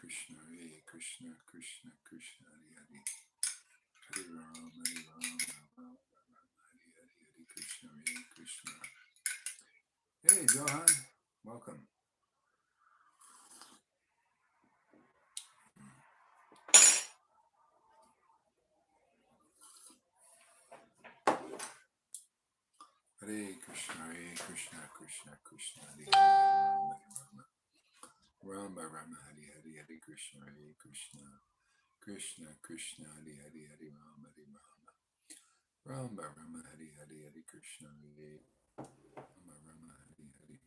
Krishna, Hare Krishna, Krishna Krishna, Hare Hare, Hare Ram, Hare Ram, Ram Ram, Hare Hare, Hare Krishna, Hare Krishna. Hey, Johan, welcome. Hare Krishna, Krishna Krishna, Hare Hare, Rama Rama, Hare Hare, Hare Krishna, Krishna Krishna Krishna, Hare Hare, Hare Rama, Rama Rama, Hare Hare, Hare Krishna, Rama Rama, Hare Hare,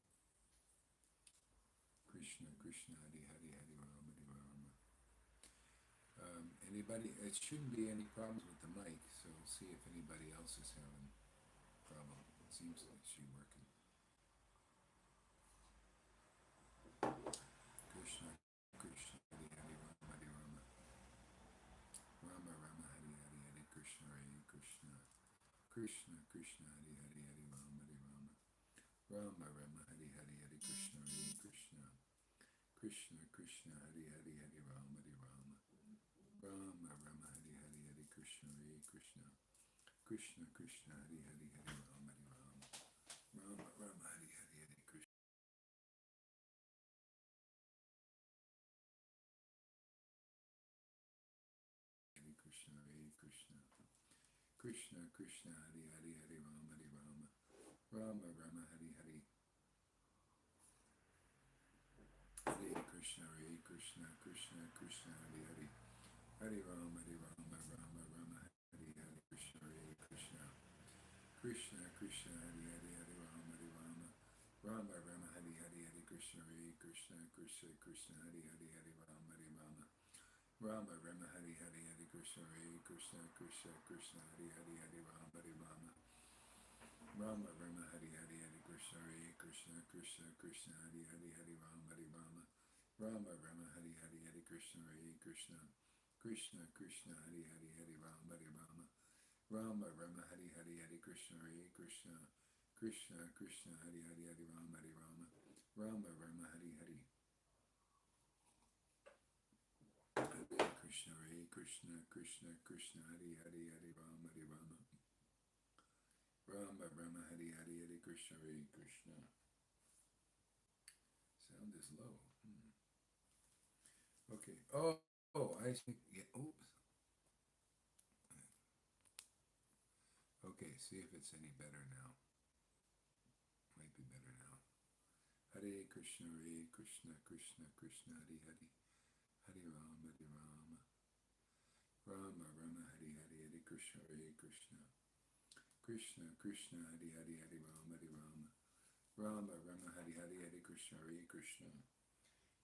Krishna Krishna, Hare Hare, Hare Rama, Rama. Anybody? It shouldn't be any problems with the mic, so we'll see if anybody else is having a problem. It seems like she's working. Krishna Krishna, Hare Hare, Rama Rama, Rama Rama, Hare Hare, Hare Krishna, Krishna Krishna Krishna, Hare Hare, Hare Rama, Rama Rama, Hare Hare, Hare Krishna, Krishna Krishna Krishna, Hare Hare, Hare Rama, Rama Rama, Hare Hare, Hare Krishna, Krishna Krishna Krishna, Hare Hare, Hare Rama, Rama Rama, Hare Hare, Hare Krishna. Hare Krishna, Krishna Krishna Krishna, Hare Hare, Hare Rama, Rama Rama, Hare Hare. Hare Krishna, Krishna Krishna Krishna, Hare Hare, Hare Rama, Rama Rama, Hare Hare, Krishna, Krishna Krishna Krishna, Hare Hare, Hare Rama, Rama Rama, Hare Hare, Hare Krishna, Krishna Krishna Krishna, Hare Hare, Hare Rama, Rama Rama, Hare Hare, Hare Krishna, Krishna Krishna Krishna, Hare Hare, Hare Rama, Rama Rama, Hare Hare, Hare Krishna, Krishna Krishna Krishna, Hare Hare, Hare Rama, Rama Rama, Hare Hare, Hare Krishna, Krishna Krishna Krishna, Hare Hare, Hare Rama, Rama Rama, Hare Hare, Hare Krishna, Krishna Krishna Krishna, Hare Hare, Hare Rama, Rama Rama, Hare Hare. Hare Krishna, Krishna Krishna Krishna, Hare Hare, Hare Rama, Rama Rama, Hare Hare, Hare Krishna, Krishna. Sound is low. Okay. Oh, I think. Yeah. Oops. Okay. See if it's any better now. Might be better now. Hare Krishna, Krishna Krishna Krishna, Hare Hare, Hare Rama, Rama Rama, Hare Hare, Hare Krishna, Krishna Krishna Krishna, Hare Hare, Hare Rama, Rama Rama, Hare Hare, Hare Krishna, Krishna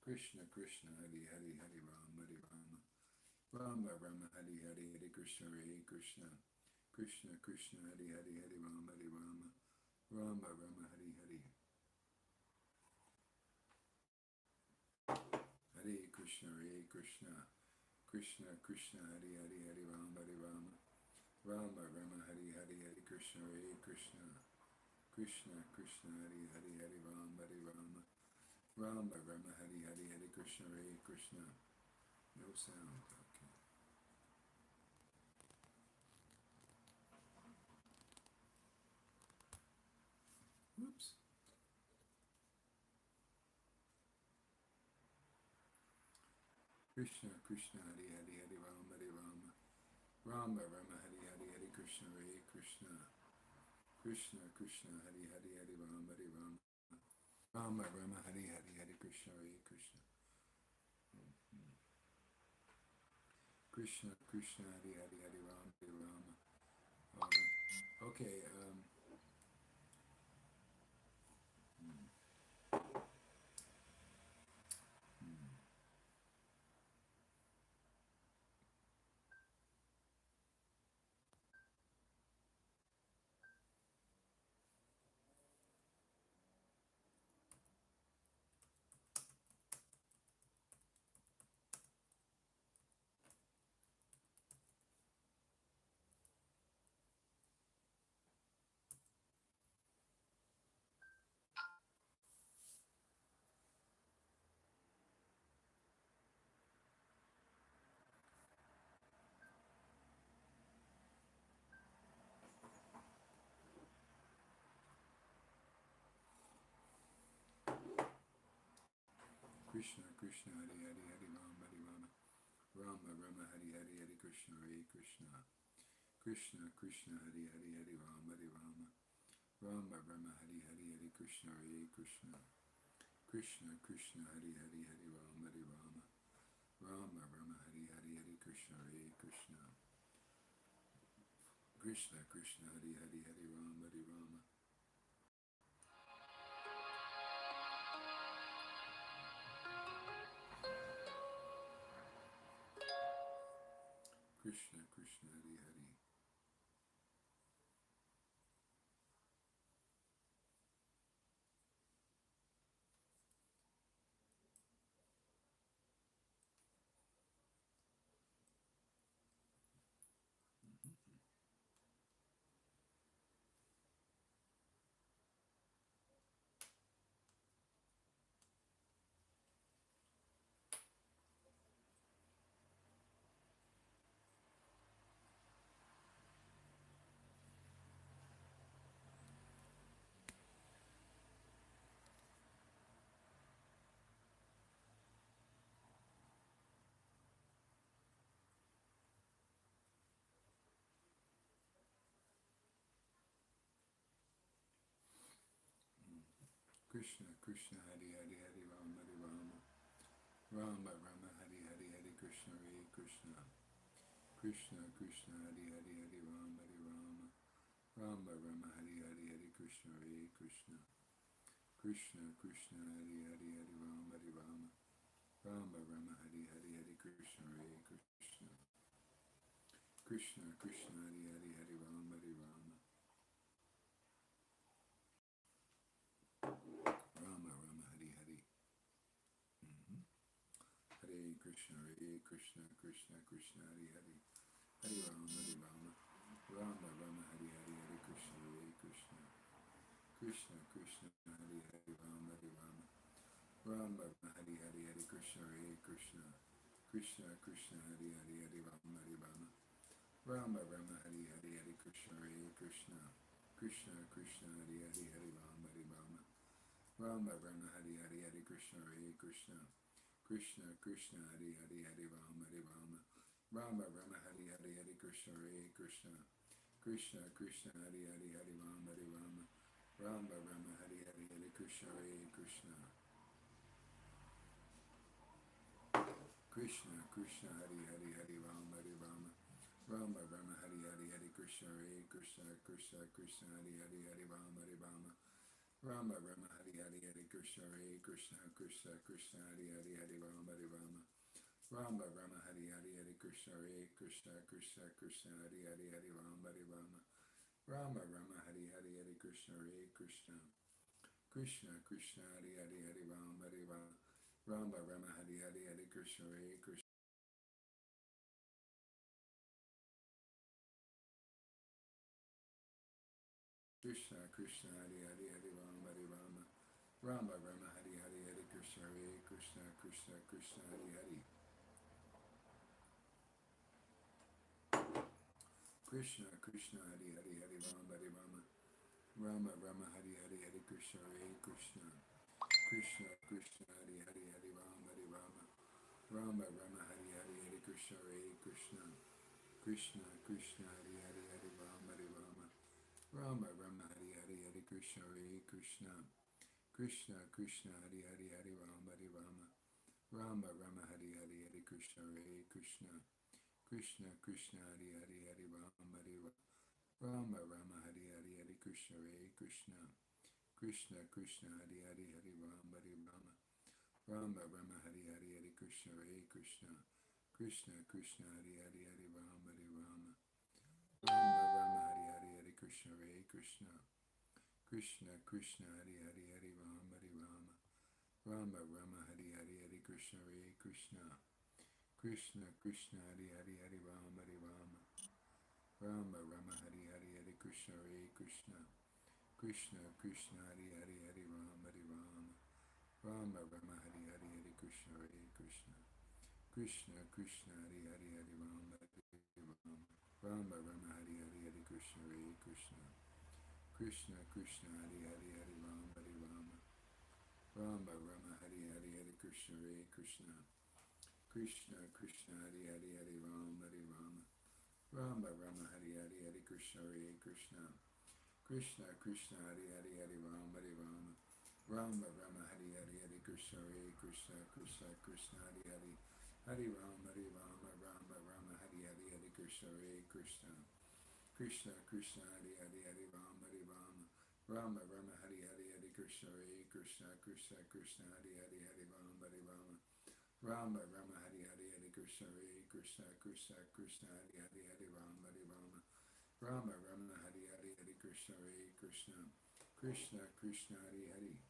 Krishna Krishna, Hare Hare, Hare Rama, Rama Rama, Hare Hare, Hare Krishna, Krishna Krishna Krishna, Hare Hare, Hare Rama, Rama Rama, Hare Hare. Hare Krishna, Krishna Krishna Krishna, Hare Hare, Hare Rama, Rama Rama, Hare Hare, Hare Krishna, Krishna Krishna Krishna, Hare Hare, Hare Rama, Rama Rama, Hare Hare, Hare Krishna, Krishna. No sound. Okay. Whoops. Krishna Krishna, Hare Hare, Hare Rama, Rama Rama, Hare Hare, Hare Krishna, Krishna Krishna Krishna, Hare Hare, Hare Rama, Rama Rama, Hare Hare, Hare Krishna, Krishna Krishna Krishna, Hare Hare, Hare Rama, Okay. Krishna Krishna Hare Hare Hare Rama Hare Rama Rama Rama Hare Hare Hare Krishna Hare Krishna Krishna Krishna Hare Hare Hare Rama Hare Rama Rama Rama Hare Hare Hare Krishna Hare Krishna Krishna Krishna Hare Hare Hare Rama Hare Rama Rama Rama Hare Hare Hare Krishna Hare Krishna Krishna Krishna Hare Hare Hare Rama Hare Rama Krishna Krishna Hare Hare. Krishna Krishna Hare Hare Hare Rama Hare Rama Rama Rama Hare Hare Hare Krishna Hare Krishna Krishna Krishna Hare Hare Hare Rama Hare Rama Rama Rama Hare Hare Hare Krishna Hare Krishna Krishna Krishna Hare Hare Hare Rama Hare Rama Rama Rama Hare Hare Hare Krishna Hare Krishna Krishna Krishna Hare Hare Hare Rama Hare Rama Rama Rama Hare Hare Hare Krishna Krishna Krishna Hare Hare Hare Rama Hare Rama Rama Rama Hare Hare Hare Krishna Hare Krishna Krishna Krishna Hare Hare Rama Hare Rama Rama Rama Hare Hare Hare Krishna Hare Krishna Krishna Krishna Hare Hare Hare Rama Hare Rama Rama Rama Hare Hare Hare Krishna Hare Krishna Krishna Krishna Hare Hare Hare Rama Hare Rama Rama Rama Hare Hare Hare Krishna Hare Krishna Krishna Krishna Hare Hare Hare Rama Hare Rama Rama Rama Hare Hare Hare Krishna Hare Krishna Krishna Krishna Hare Hare Hare Rama Hare Rama Rama Rama Hare Hare Hare Krishna Hare Krishna Krishna Krishna Hare Hare Hare Rama Hare Rama Rama Rama Hare Hare Hare Krishna Hare Krishna Krishna Krishna Hare Hare Hare Rama Hare Rama Rama Rama Hare Hare Hare Krishna Hare Krishna Krishna Krishna Hare Hare Hare Rama Hare Rama Rama Rama Hare Hare Hare Krishna Hare Krishna Krishna Krishna Hare Hare Hare Rama Hare Rama Rama Rama Hare Hare Hare Krishna Hare Krishna Krishna Krishna Hare Hare Hare Rama Hare Rama Rama Rama Hare Hare Hare Krishna Hare Krishna Krishna Krishna Hare Hare Hare Rama Hare Rama Rama Rama Hare Hare Hare Krishna Hare Krishna Krishna Krishna Hare Hare Krishna Krishna Hare Hare Hare Rama Hare Rama Rama Rama Hare Hare Hare Krishna Hare Krishna Krishna Krishna Hare Hare Hare Rama Hare Rama Rama Rama Hare Hare Hare Krishna Hare Krishna Krishna Krishna Hare Hare Hare Rama Hare Rama Rama Rama Hare Hare Hare Krishna Hare Krishna Krishna Krishna Hare Hare Hare Rama Hare Rama Rama Rama Hare Hare Hare Krishna Hare Krishna Krishna Krishna Hare Hare Hare Rama Hare Rama Rama Rama Hare Hare Hare Krishna Hare Krishna Krishna Krishna Hare Hare Hare Rama Hare Rama Rama Rama Hare Hare Hare Krishna Hare Krishna Krishna Krishna Hare Hare Hare Rama Hare Rama Rama Rama Hare Hare Hare Krishna Hare Krishna Krishna Krishna Hare Hare Hare Rama Hare Rama Rama Rama Hare Hare Hare Krishna Hare Krishna Krishna Krishna Hare Hare Hare Rama Hare Rama Rama Rama Hare Hare Hare Krishna Hare Krishna Krishna Krishna Hare Hare Hare Rama Hare Rama Rama Rama Hare Hare Hare Krishna Hare Krishna Krishna Krishna Hare Hare Hare Rama Hare Rama Rama Rama Hare Hare Hare Krishna Hare Krishna Krishna Krishna Hare Hare Hare Rama Hare Rama Rama Rama Hare Hare Hare Krishna Hare Krishna, Krishna Krishna Hare Hare Hare Rama Hare Rama, Rama Rama Hare Hare Hare Krishna Hare Krishna, Krishna Krishna Hare Hare Hare Rama Hare Rama, Rama Rama Hare Hare Hare Krishna Hare Krishna, Krishna Krishna Hare Hare Hare Rama Hare Rama, Rama Rama Hare Hare Hare Krishna Hare Krishna, Krishna Krishna Hare Hare Hare Rama Hare Rama, Rama Rama Hare Hare Hare Krishna Hare Krishna, Krishna Krishna Hare Hare Hare Rama Hare Rama, Rama Rama Hare Hare Hare Krishna Hare Krishna, Krishna Krishna Hare Hare Hare Rama Hare Rama, Rama Rama Hare Hare Hare Krishna Hare Krishna, Krishna Krishna Hare Hare,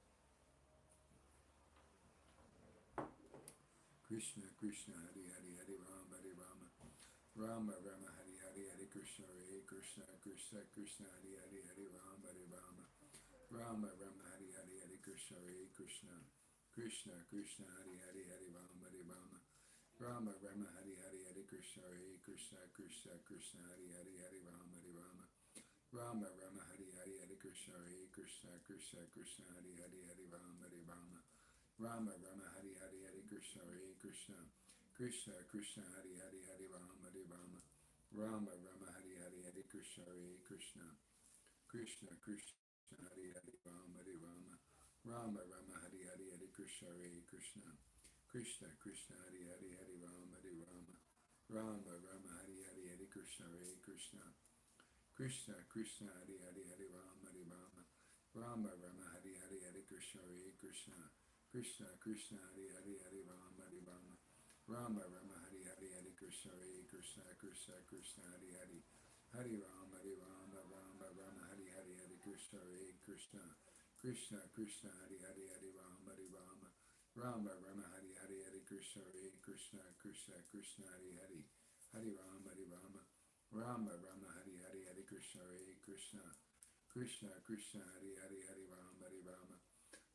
Krishna Krishna Hare Hare Hare Rama Hare Rama, Rama Rama Hare Hare Hare Krishna Hare Krishna, Krishna Krishna Hare Hare Hare Rama Hare Rama, Rama Rama Hare Hare Hare Krishna Hare Krishna, Krishna Krishna Hare Hare Hare Rama Hare Rama, Rama Rama Hare Hare Hare Krishna Hare Krishna, Krishna Krishna Hare Hare Hare Rama Hare Rama, Rama Rama Hare Hare Hare Krishna Hare Krishna, Krishna Krishna Hare Hare Hare Rama Hare Rama, Rama Rama Hare Hare Hare Krishna Hare Krishna, Krishna Krishna Hare Hare Hare Rama Hare Rama, Rama Rama Hare Hare Hare Krishna Hare Krishna, Krishna Krishna Hare Hare Rama Hare Rama, Rama Rama Hare Hare Hare Krishna Hare Krishna, Krishna Krishna Hare Hare Hare Rama Hare Rama, Rama Rama Hare Hare Hare Krishna Hare Krishna, Krishna Krishna Hare Hare Hare Rama Hare Rama, Rama Rama Hare Hare Hare Krishna Hare Krishna, Krishna Krishna Hare Hare Hare Rama Hare Rama, Rama Rama Hare Hare Hare Krishna Hare Krishna, Krishna Krishna Hare Hare Hare Rama Hare Rama, Rama Rama Hare Hare Hare Krishna Hare Krishna, Krishna Krishna Hare Hare Hare Rama Hare Rama, Rama Rama Hare Hare Hare Krishna Hare Krishna, Krishna Krishna Hare Hare Hare Rama Hare Rama,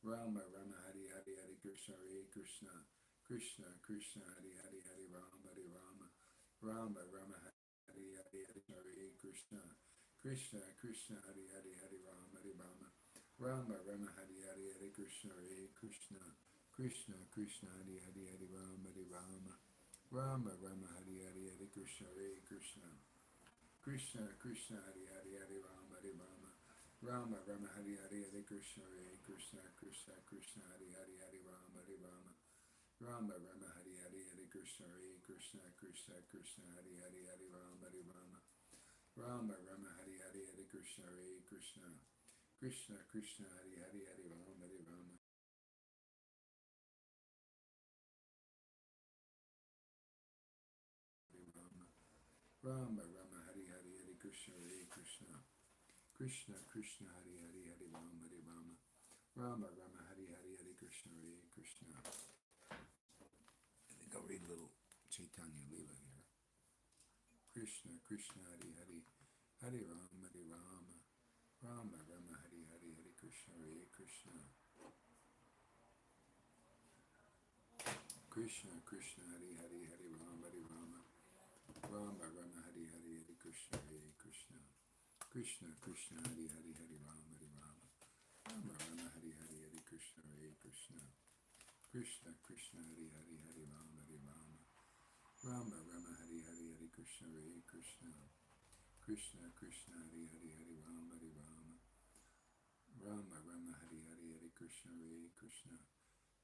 Rama Rama Hare Hare Hare Krishna Hare Krishna, Krishna Krishna Hare Hare Hare Rama Hare Rama, Rama Rama Hare Hare Hare Krishna Hare Krishna, Krishna Krishna Hare Hare Hare Rama Hare Rama, Rama Rama Hare Hare Hare Krishna, Krishna Krishna Hare Hare Hare Rama Hare Rama, Rama Rama Hare Hare Hare Krishna Hare Krishna, Krishna Krishna Hare Hare Hare Rama Hare Rama, Rama Rama Hare Hare Hare Krishna Hare Krishna, Krishna Krishna Hare Hare Hare Rama Hare Rama, Rama Rama Hare Hare Hare Krishna Hare Krishna, Krishna Krishna Hare Hare Hare Rama Hare Rama, Rama Rama Hare Hare Hare Krishna Hare Krishna, Krishna Krishna Hare Hare Hare Rama Hare Rama, Rama Rama Hare Hare Hare Krishna Hare Krishna, Krishna Krishna Hare Hare Hare Rama Hare Rama, Rama Rama Hare Hare Hare Krishna Hare Krishna, Krishna Krishna Hare Hare Hare Rama Hare Rama, Rama Rama Hare Hare Hare Krishna Hare Krishna. I think I'll read a little Chaitanya Lila here. Krishna Krishna Hare Hare Hare Rama Hare Rama, Rama Rama Hare Hare Hare Krishna Hare Krishna, Krishna Krishna Hare Hare Hare Rama Hare Rama, Rama Rama Hare Hare Hare Krishna Hare Krishna, Krishna Krishna Hare Hare Hare Rama Hare Rama, Rama Rama Hare Hare Hare Krishna Hare Krishna, Krishna Krishna Hare Hare Hare Rama Hare Rama, Rama Rama Hare Hare Hare Krishna Hare Krishna, Krishna Krishna Hare Hare Hare Rama Hare Rama, Rama Rama Hare Hare Hare Krishna Hare Krishna,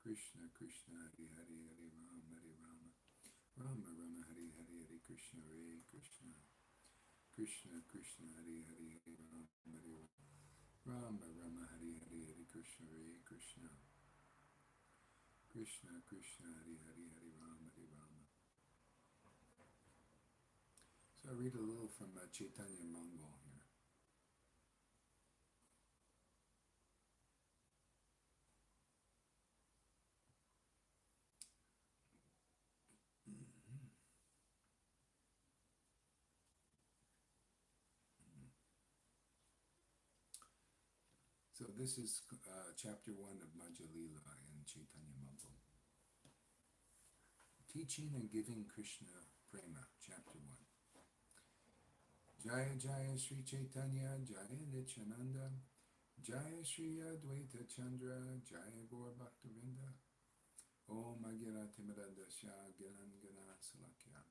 Krishna Krishna Hare Hare Hare Rama Hare Rama, Rama Rama Hare Hare Hare Krishna Hare Krishna, Krishna Krishna Hare Hare Hare Rama Hare Rama, Rama Rama Hare Hare Hare Krishna Hare Krishna, Krishna Krishna Hare Hare Hare Rama Hare Rama. So I read a little from Chaitanya Mongol here. So this is chapter 1 of Majja Lila in Chaitanya Mongol. Teaching and Giving Krishna Prema, chapter 1. Jaya Jaya Sri Chaitanya, Jaya Nityananda, Jaya Sri Advaita Chandra, Jaya Gaur Bhaktavinda, Om Agira Timirandasya Giran Gana Salakya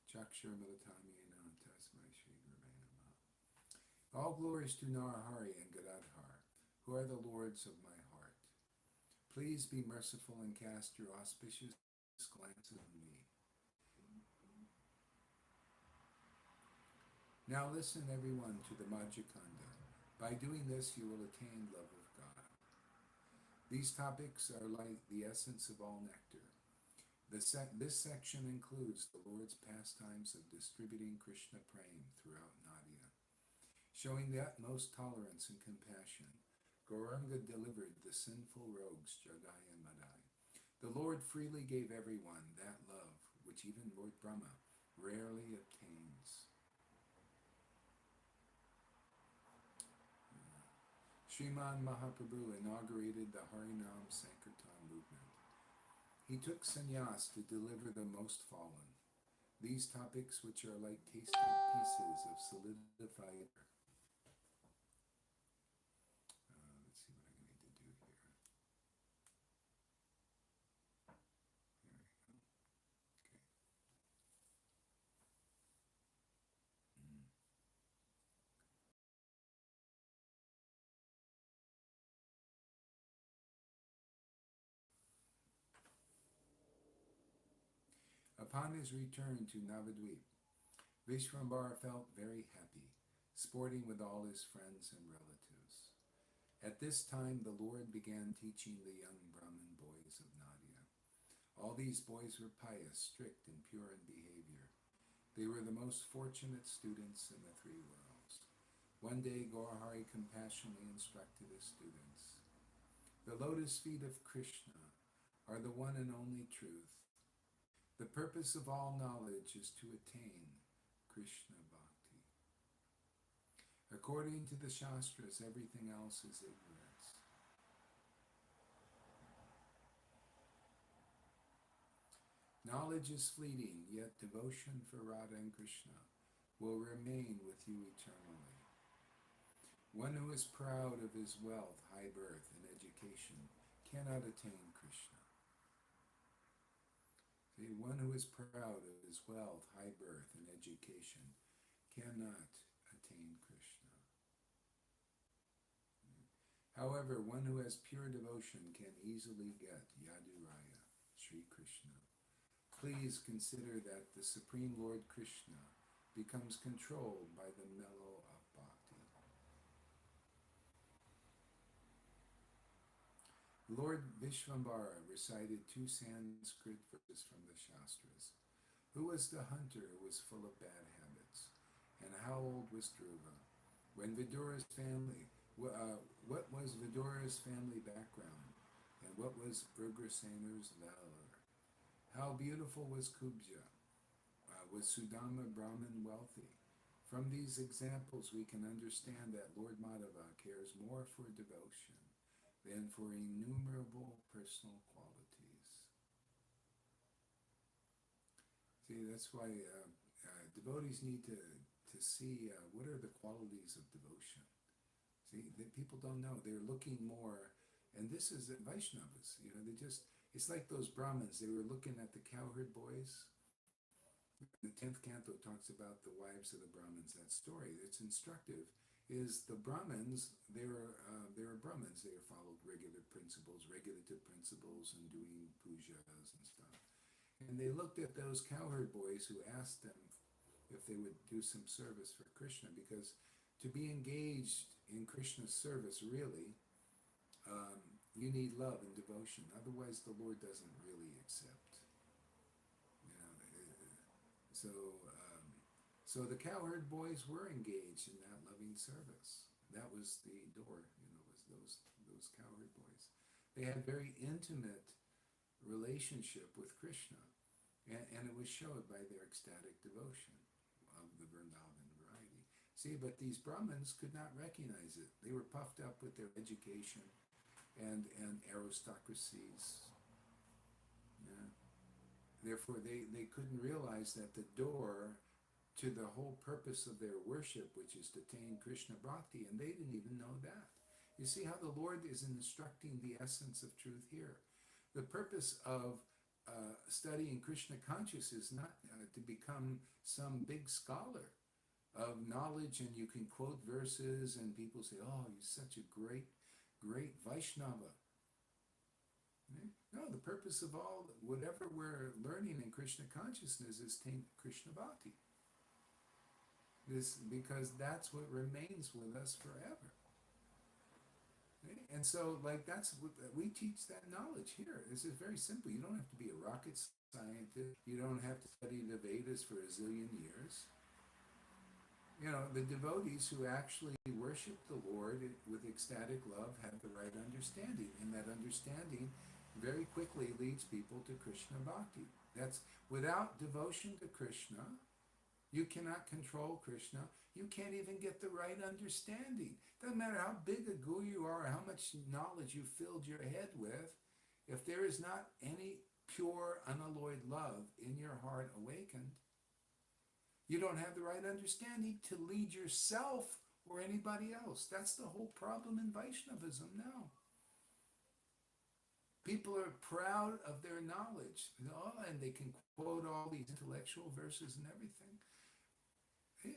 Chakshur Militamina Tasmai Shri Gurve Namaha. All glories to Narahari and Gadadhar, who are the lords of my heart. Please be merciful and cast your auspicious glances on me. Now listen, everyone, to the Majjhikanda. By doing this, you will attain love of God. These topics are like the essence of all nectar. This section includes the Lord's pastimes of distributing Krishna Prem throughout Nadia. Showing the utmost tolerance and compassion, Gauranga delivered the sinful rogues Jadai and Madai. The Lord freely gave everyone that love which even Lord Brahma rarely obtains. Srimad Mahaprabhu inaugurated the Harinam Sankirtan movement. He took sannyas to deliver the most fallen. These topics, which are like tasty pieces of solidified. Let's see what I need to do here. There we go. Okay. Upon his return to Navadvip, Vishwambara felt very happy, sporting with all his friends and relatives. At this time, the Lord began teaching the young Brahmin boys of Nadia. All these boys were pious, strict, and pure in behavior. They were the most fortunate students in the three worlds. One day, Gaurahari compassionately instructed his students. The lotus feet of Krishna are the one and only truth. The purpose of all knowledge is to attain Krishna Bhakti. According to the Shastras, everything else is ignorance. Knowledge is fleeting, yet devotion for Radha and Krishna will remain with you eternally. One who is proud of his wealth, high birth, and education cannot attain Krishna. See, one who is proud of his wealth, high birth, and education cannot attain Krishna. However, one who has pure devotion can easily get Yaduraya, Sri Krishna. Please consider that the Supreme Lord Krishna becomes controlled by the mellow of bhakti. Lord Vishvambara recited 2 Sanskrit verses from the Shastras. Who was the hunter who was full of bad habits? And how old was Dhruva? When Vidura's family, what was Vidura's family background? And what was Ugrasena's valor? How beautiful was Kubja? Was Sudama Brahman wealthy? From these examples, we can understand that Lord Madhava cares more for devotion than for innumerable personal qualities. See, that's why devotees need to see what are the qualities of devotion. See, that people don't know. They're looking more, and this is Vaishnavas. It's like those Brahmins. They were looking at the cowherd boys. The 10th canto talks about the wives of the Brahmins. That story, it's instructive, is the Brahmins, they were Brahmins. They followed regular principles, regulative principles, and doing pujas and stuff. And they looked at those cowherd boys who asked them if they would do some service for Krishna, because to be engaged in Krishna's service, really, you need love and devotion. Otherwise, the Lord doesn't really accept. So the cowherd boys were engaged in that loving service. That was the door, was those cowherd boys. They had very intimate relationship with Krishna, and it was showed by their ecstatic devotion of the Vrindavan variety. See, but these Brahmins could not recognize it. They were puffed up with their education and aristocracies. Yeah. Therefore, they couldn't realize that the door to the whole purpose of their worship, which is to attain Krishna Bhakti, and they didn't even know that. You see how the Lord is instructing the essence of truth here. The purpose of studying Krishna consciousness is not to become some big scholar of knowledge, and you can quote verses and people say, oh, you're such a great Vaishnava. No, the purpose of all, whatever we're learning in Krishna consciousness is Krishna bhakti. This, because that's what remains with us forever. And so, like, that's what we teach, that knowledge here. This is very simple. You don't have to be a rocket scientist. You don't have to study the Vedas for a zillion years. You know, the devotees who actually worship the Lord with ecstatic love have the right understanding, and that understanding very quickly leads people to Krishna bhakti. That's without devotion to Krishna, you cannot control Krishna. You can't even get the right understanding. Doesn't matter how big a guru you are or how much knowledge you filled your head with, if there is not any pure, unalloyed love in your heart awakened, you don't have the right understanding to lead yourself or anybody else. That's the whole problem in Vaishnavism now. People are proud of their knowledge, and they can quote all these intellectual verses and everything.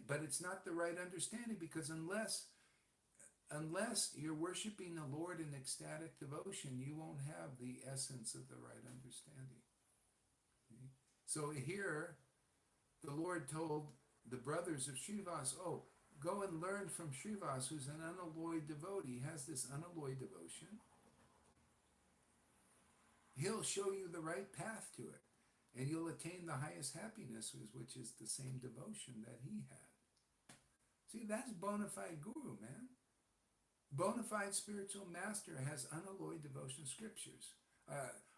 But it's not the right understanding, because unless you're worshiping the Lord in ecstatic devotion, you won't have the essence of the right understanding. So here, the Lord told the brothers of Srivas, oh, go and learn from Srivas, who's an unalloyed devotee. He has this unalloyed devotion. He'll show you the right path to it, and you'll attain the highest happiness, which is the same devotion that he had. See, that's bona fide guru, man. Bona fide spiritual master has unalloyed devotion scriptures,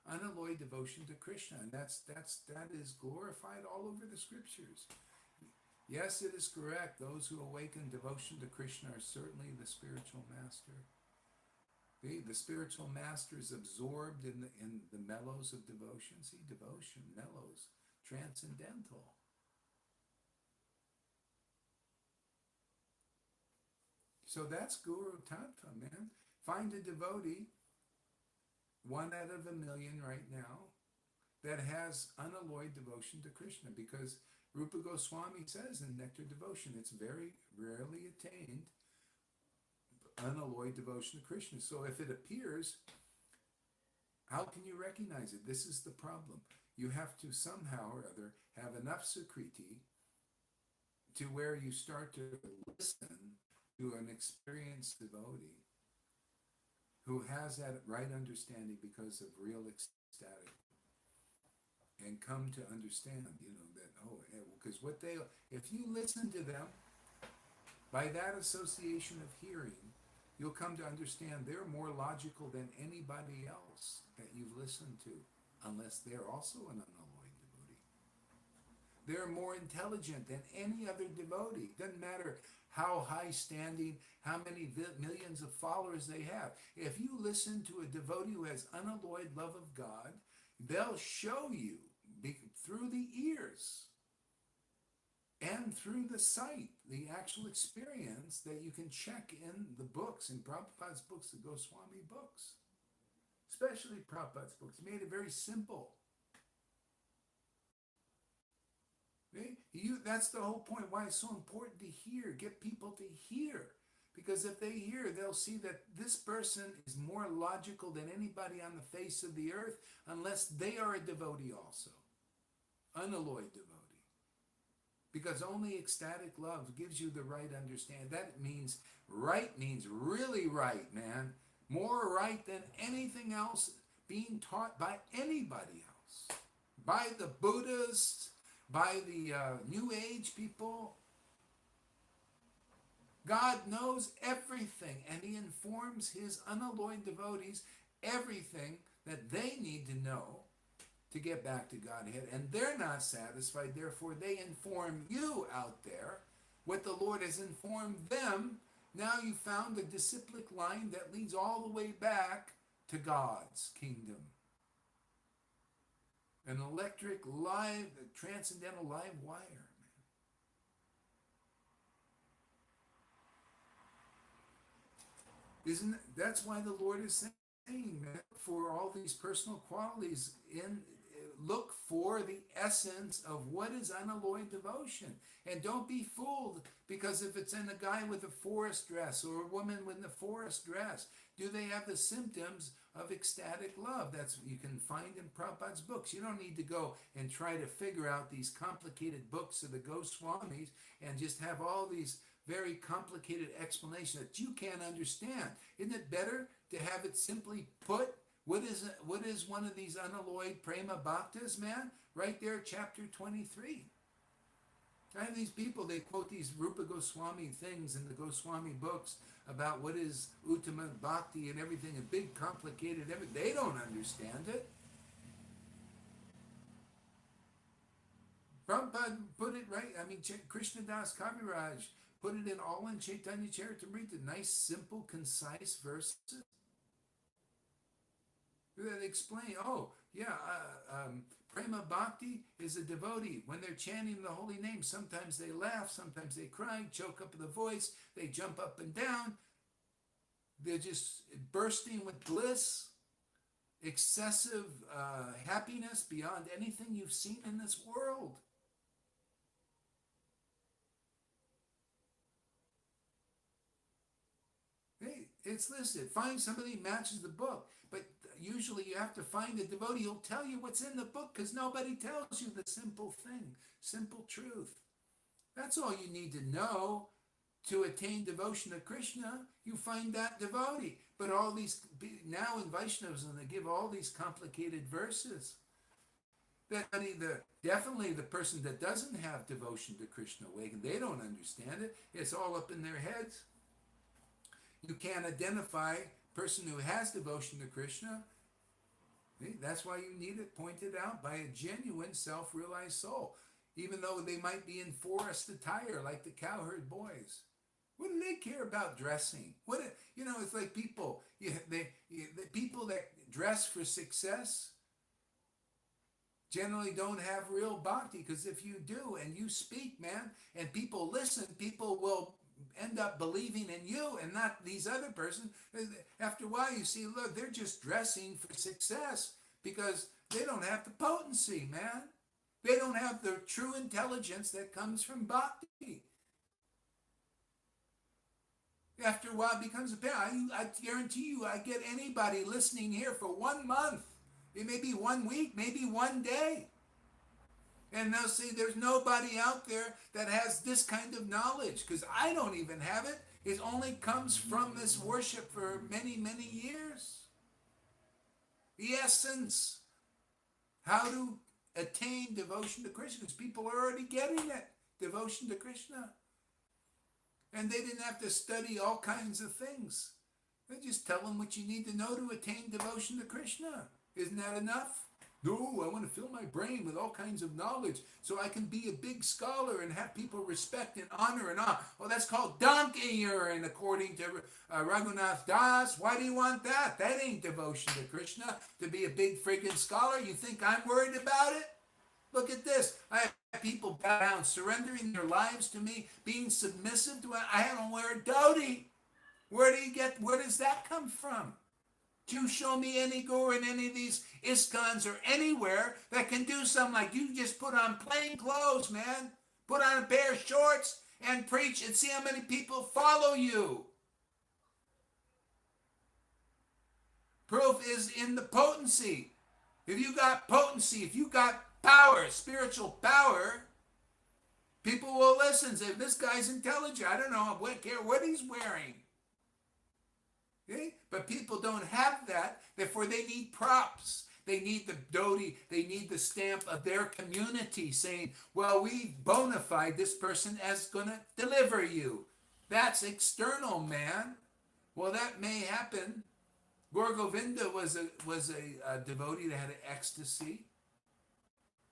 unalloyed devotion to Krishna, and that is glorified all over the scriptures. Yes, it is correct. Those who awaken devotion to Krishna are certainly the spiritual master. The spiritual master is absorbed in the mellows of devotion. See, devotion, mellows, transcendental. So that's Guru Tattva, man. Find a devotee, 1 out of 1,000,000 right now, that has unalloyed devotion to Krishna, because Rupa Goswami says in Nectar Devotion, it's very rarely attained, unalloyed devotion to Krishna. So if it appears, how can you recognize it? This is the problem. You have to somehow or other have enough sukriti to where you start to listen to an experienced devotee who has that right understanding because of real ecstatic, and come to understand, that, because if you listen to them, by that association of hearing, you'll come to understand they're more logical than anybody else that you've listened to, unless they're also an unalloyed devotee. They're more intelligent than any other devotee. Doesn't matter how high standing, how many millions of followers they have. If you listen to a devotee who has unalloyed love of God, they'll show you through the ears and through the sight, the actual experience that you can check in the books, in Prabhupada's books, the Goswami books, especially Prabhupada's books. He made it very simple. Okay? That's the whole point, why it's so important to hear, get people to hear. Because if they hear, they'll see that this person is more logical than anybody on the face of the earth, unless they are a devotee also, unalloyed devotee. Because only ecstatic love gives you the right understanding. That means right means really right, man. More right than anything else being taught by anybody else. By the Buddhists, by the New Age people. God knows everything, and he informs his unalloyed devotees everything that they need to know to get back to Godhead, and they're not satisfied. Therefore, they inform you out there what the Lord has informed them. Now you found a disciplic line that leads all the way back to God's kingdom. An electric, live, transcendental live wire. That's why the Lord is saying, saying, man, for all these personal qualities in look for the essence of what is unalloyed devotion. And don't be fooled, because if it's in a guy with a forest dress or a woman with a forest dress, do they have the symptoms of ecstatic love? That's you can find in Prabhupada's books. You don't need to go and try to figure out these complicated books of the Goswamis and just have all these very complicated explanations that you can't understand. Isn't it better to have it simply put? What is one of these unalloyed prema bhaktas, man? Right there, chapter 23. I have these people, they quote these Rupa Goswami things in the Goswami books about what is Uttama Bhakti and everything, and big, complicated, everything. They don't understand it. Prabhupada put it right. I mean, Krishnadas Kaviraj put it in all in Chaitanya Charitamrita. Nice, simple, concise verses that explain, Prema Bhakti is a devotee. When they're chanting the holy name, sometimes they laugh, sometimes they cry, choke up the voice, they jump up and down. They're just bursting with bliss, excessive happiness beyond anything you've seen in this world. Hey, it's listed. Find somebody who matches the book. But usually you have to find a devotee who'll tell you what's in the book, because nobody tells you the simple thing, simple truth. That's all you need to know to attain devotion to Krishna. You find that devotee. But all these, now in Vaishnavism, they give all these complicated verses. That definitely the person that doesn't have devotion to Krishna awakened, they don't understand it. It's all up in their heads. You can't identify a person who has devotion to Krishna. That's why you need it pointed out by a genuine self-realized soul, even though they might be in forest attire like the cowherd boys. What do they care about dressing? It's like people. The people that dress for success generally don't have real bhakti, because if you do and you speak, man, and people listen, people will end up believing in you and not these other person. After a while, you see, look, they're just dressing for success because they don't have the potency, man. They don't have the true intelligence that comes from bhakti. After a while, it becomes apparent. I guarantee you, I get anybody listening here for 1 month. It may be 1 week, maybe 1 day. And they'll say, there's nobody out there that has this kind of knowledge, because I don't even have it. It only comes from this worship for many, many years. The essence, how to attain devotion to Krishna, because people are already getting it, devotion to Krishna. And they didn't have to study all kinds of things. They just tell them what you need to know to attain devotion to Krishna. Isn't that enough? No, I want to fill my brain with all kinds of knowledge so I can be a big scholar and have people respect and honor and awe. Well, that's called donkey urine, according to Raghunath Das. Why do you want that? That ain't devotion to Krishna, to be a big friggin' scholar. You think I'm worried about it? Look at this. I have people bow down, surrendering their lives to me, being submissive to it. I don't wear a dhoti. Where does that come from? You show me any guru in any of these ISKCONs or anywhere that can do something like you just put on plain clothes, man. Put on a pair of shorts and preach and see how many people follow you. Proof is in the potency. If you got potency, if you got power, spiritual power, people will listen. Say, this guy's intelligent. I don't know, I care what he's wearing. Okay? But people don't have that, therefore they need props. They need the dhoti, they need the stamp of their community saying, well, we bona fide this person as going to deliver you. That's external, man. Well, that may happen. Gaur Govinda was a devotee that had an ecstasy.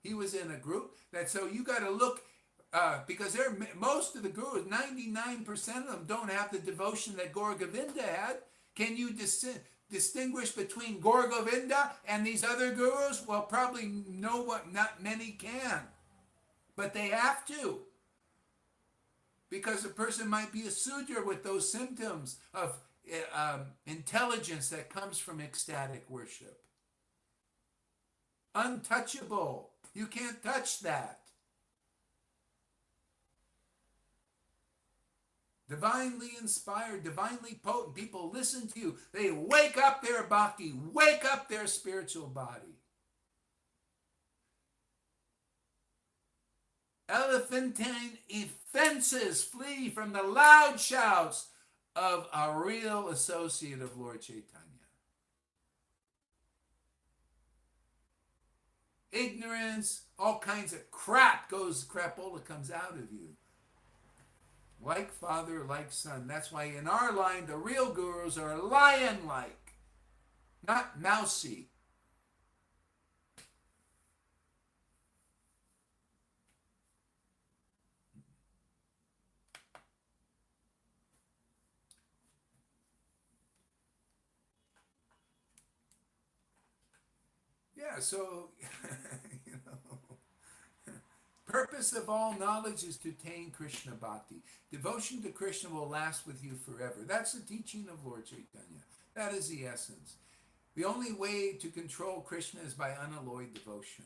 He was in a group. So you got to look, because most of the gurus, 99% of them don't have the devotion that Gaur Govinda had. Can you distinguish between Gaur Govinda and these other gurus? Well, probably not many can. But they have to. Because a person might be a Sudra with those symptoms of intelligence that comes from ecstatic worship. Untouchable. You can't touch that. Divinely inspired, divinely potent. People listen to you. They wake up their bhakti, wake up their spiritual body. Elephantine offenses flee from the loud shouts of a real associate of Lord Chaitanya. Ignorance, all kinds of crapola comes out of you. Like father, like son. That's why in our line, the real gurus are lion-like, not mousy. Yeah, so, you know, purpose of all knowledge is to attain Krishna bhakti. Devotion to Krishna will last with you forever. That's the teaching of Lord Chaitanya. That is the essence. The only way to control Krishna is by unalloyed devotion.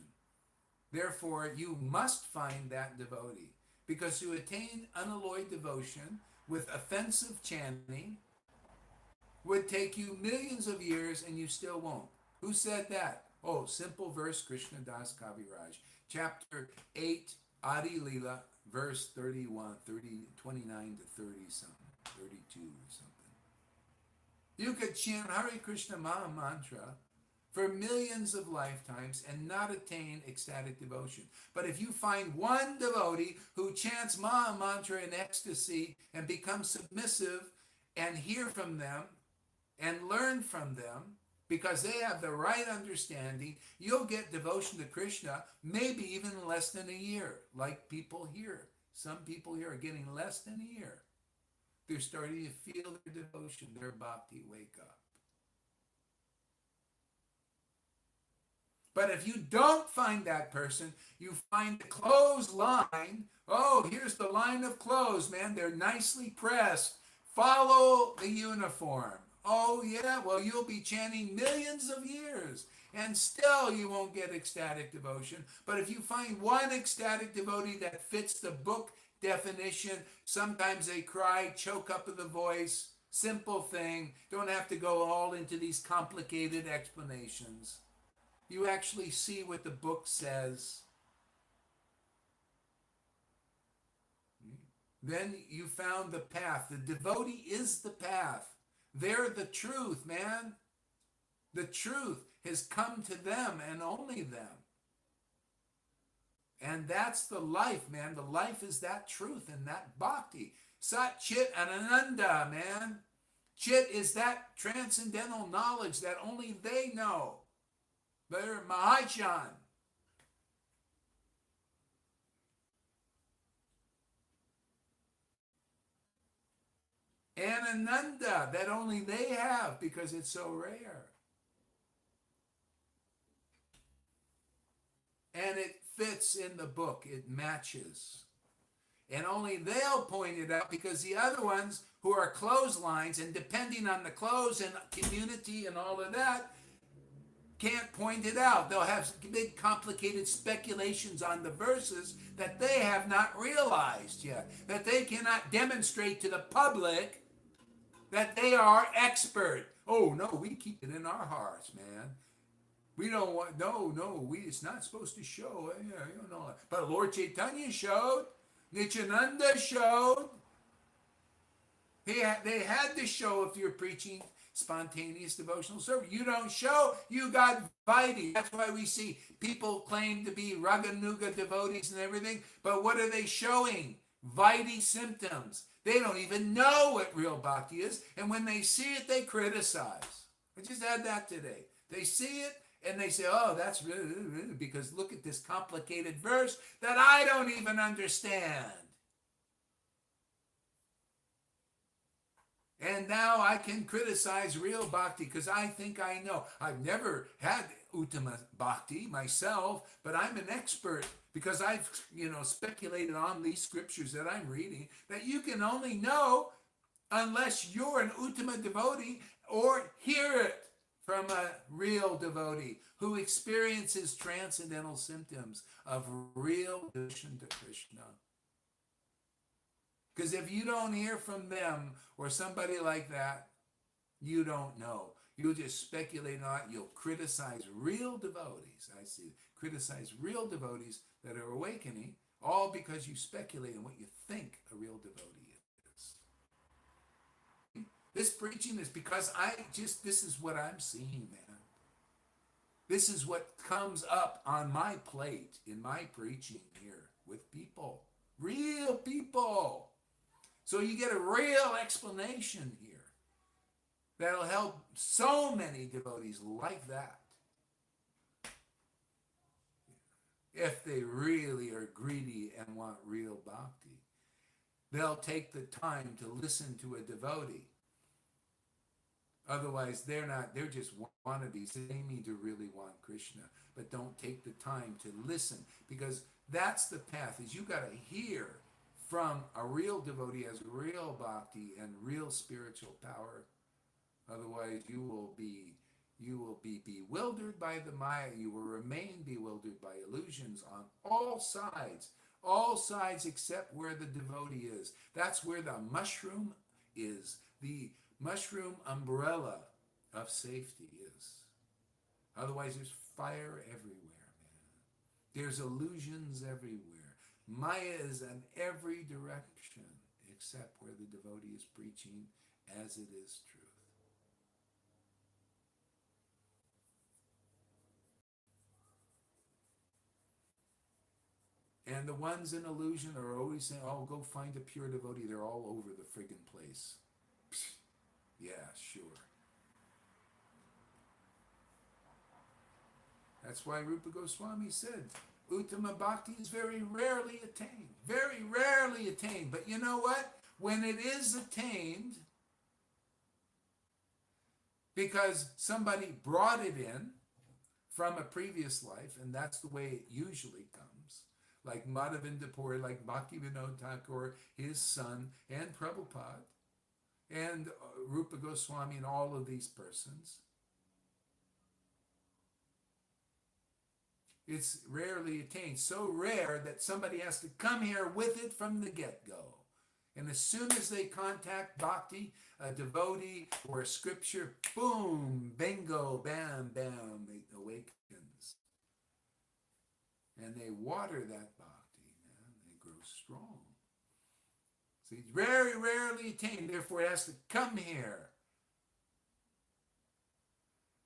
Therefore, you must find that devotee. Because to attain unalloyed devotion with offensive chanting would take you millions of years and you still won't. Who said that? Oh, simple verse, Krishna Das Kaviraj. Chapter 8, Adi Lila, verse 31, 29 to 30 something, 32 or something. You could chant Hare Krishna Maha Mantra for millions of lifetimes and not attain ecstatic devotion. But if you find one devotee who chants Maha Mantra in ecstasy and becomes submissive and hear from them and learn from them, because they have the right understanding, you'll get devotion to Krishna maybe even in less than a year, like people here. Some people here are getting less than a year. They're starting to feel their devotion, their bhakti wake up. But if you don't find that person, you find a clothes line. Oh, here's the line of clothes, man. They're nicely pressed. Follow the uniform. Oh, yeah, well, you'll be chanting millions of years, and still you won't get ecstatic devotion. But if you find one ecstatic devotee that fits the book definition, sometimes they cry, choke up of the voice, simple thing, don't have to go all into these complicated explanations. You actually see what the book says. Then you found the path. The devotee is the path. They're the truth, man. The truth has come to them and only them. And that's the life, man. The life is that truth and that bhakti. Sat Chit and Ananda, man. Chit is that transcendental knowledge that only they know. They're Mahachan. And Ananda that only they have because it's so rare. And it fits in the book. It matches. And only they'll point it out because the other ones who are clotheslines and depending on the clothes and community and all of that can't point it out. They'll have big complicated speculations on the verses that they have not realized yet, that they cannot demonstrate to the public that they are expert. Oh, no, we keep it in our hearts, man. We don't want, it's not supposed to show. Yeah, you know. But Lord Chaitanya showed. Nityananda showed. They had to show if you're preaching spontaneous devotional service. You don't show, you got Vaidhi. That's why we see people claim to be Raganuga devotees and everything. But what are they showing? Vaidhi symptoms. They don't even know what real bhakti is. And when they see it, they criticize. I just had that today. They see it and they say, oh, that's really, because look at this complicated verse that I don't even understand. And now I can criticize real bhakti because I think I know. I've never had Uttama bhakti myself, but I'm an expert because I've, speculated on these scriptures that I'm reading, that you can only know unless you're an Uttama devotee or hear it from a real devotee who experiences transcendental symptoms of real devotion to Krishna. Because if you don't hear from them or somebody like that, you don't know. You'll just speculate on it. You'll criticize real devotees. I see. Criticize real devotees that are awakening, all because you speculate on what you think a real devotee is. This preaching is because this is what I'm seeing, man. This is what comes up on my plate in my preaching here with people. Real people. So you get a real explanation here that'll help so many devotees like that. If they really are greedy and want real bhakti, they'll take the time to listen to a devotee. Otherwise, they're just wannabes. They mean to really want Krishna, but don't take the time to listen, because that's the path, is you got to hear from a real devotee has real bhakti and real spiritual power. Otherwise, you will be bewildered by the Maya. You will remain bewildered by illusions on all sides except where the devotee is. That's where the mushroom is. The mushroom umbrella of safety is. Otherwise, there's fire everywhere, man. There's illusions everywhere. Maya is in every direction except where the devotee is preaching as it is truth. And the ones in illusion are always saying, oh, go find a pure devotee. They're all over the friggin' place. Psst. Yeah, sure. That's why Rupa Goswami said, Uttama Bhakti is very rarely attained. Very rarely attained. But you know what? When it is attained, because somebody brought it in from a previous life, and that's the way it usually comes, like Madhavinda Puri, like Bhaktivinoda Thakur, his son, and Prabhupada, and Rupa Goswami, and all of these persons. It's rarely attained. So rare that somebody has to come here with it from the get-go. And as soon as they contact bhakti, a devotee, or a scripture, boom, bingo, bam, bam, it awakens. And they water that bhakti, man. They grow strong. So it's very rarely attained, therefore it has to come here.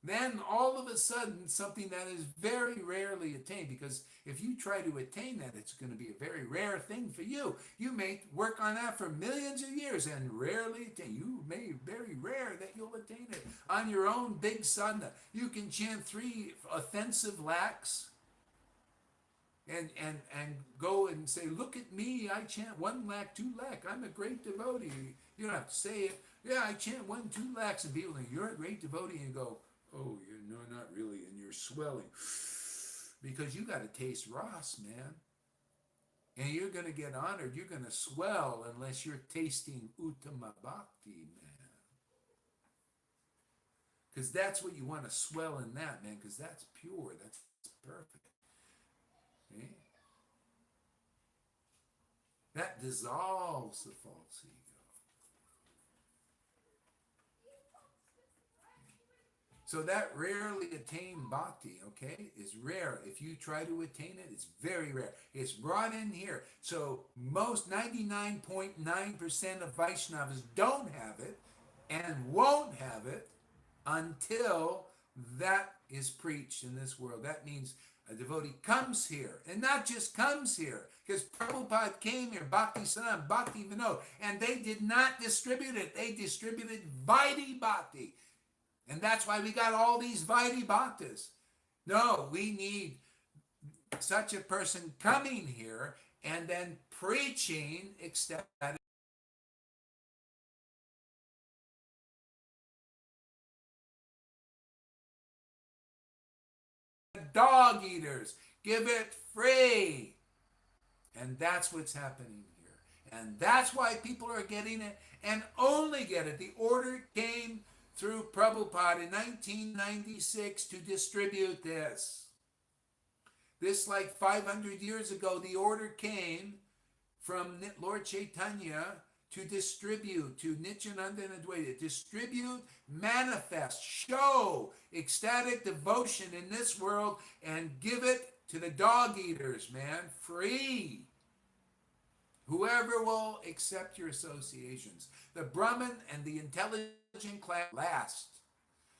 Then all of a sudden, something that is very rarely attained, because if you try to attain that, it's going to be a very rare thing for you. You may work on that for millions of years and rarely attain. You may very rare that you'll attain it. On your own big sadhana, you can chant 3 offensive lakhs and go and say, look at me, I chant 1 lakh, 2 lakh, I'm a great devotee. You don't have to say it. Yeah, I chant 1, 2 lakhs, and people think, you're a great devotee, and you go, oh, no, not really, and you're swelling. Because you got to taste ras, man. And you're going to get honored. You're going to swell unless you're tasting Uttama Bhakti, man. Because that's what you want to swell in that, man, because that's pure. That's perfect. Okay? That dissolves the false ego. So that rarely attained bhakti, okay, is rare. If you try to attain it, it's very rare. It's brought in here. So most 99.9% of Vaishnavas don't have it and won't have it until that is preached in this world. That means a devotee comes here, and not just comes here, because Prabhupada came here, Bhakti Siddhanta, Bhakti Vinod, and they did not distribute it. They distributed Vaidhi Bhakti. And that's why we got all these Vaidhi Bhaktas. No, we need such a person coming here and then preaching ecstatic. Dog eaters, give it free. And that's what's happening here. And that's why people are getting it and only get it. The order came through Prabhupada in 1996 to distribute this. This, like 500 years ago, the order came from Lord Chaitanya to distribute, to Nityananda and Advaita, distribute, manifest, show ecstatic devotion in this world and give it to the dog eaters, man, free. Whoever will accept your associations. The Brahmin and the intelligent class last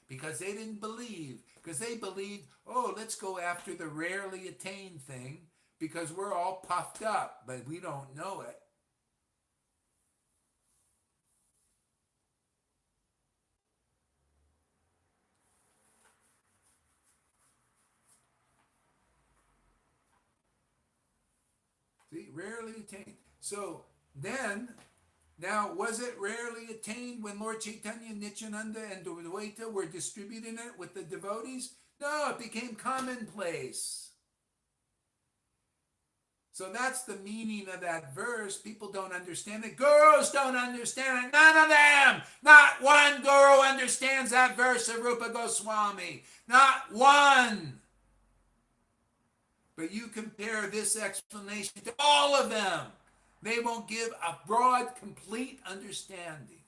because they didn't believe, because they believed, oh, let's go after the rarely attained thing because we're all puffed up, but we don't know it. See, rarely attained. So then, now, was it rarely attained when Lord Chaitanya, Nityananda, and Advaita were distributing it with the devotees? No, it became commonplace. So that's the meaning of that verse. People don't understand it. Gurus don't understand it. None of them. Not one guru understands that verse of Rupa Goswami. Not one. But you compare this explanation to all of them. They won't give a broad, complete understanding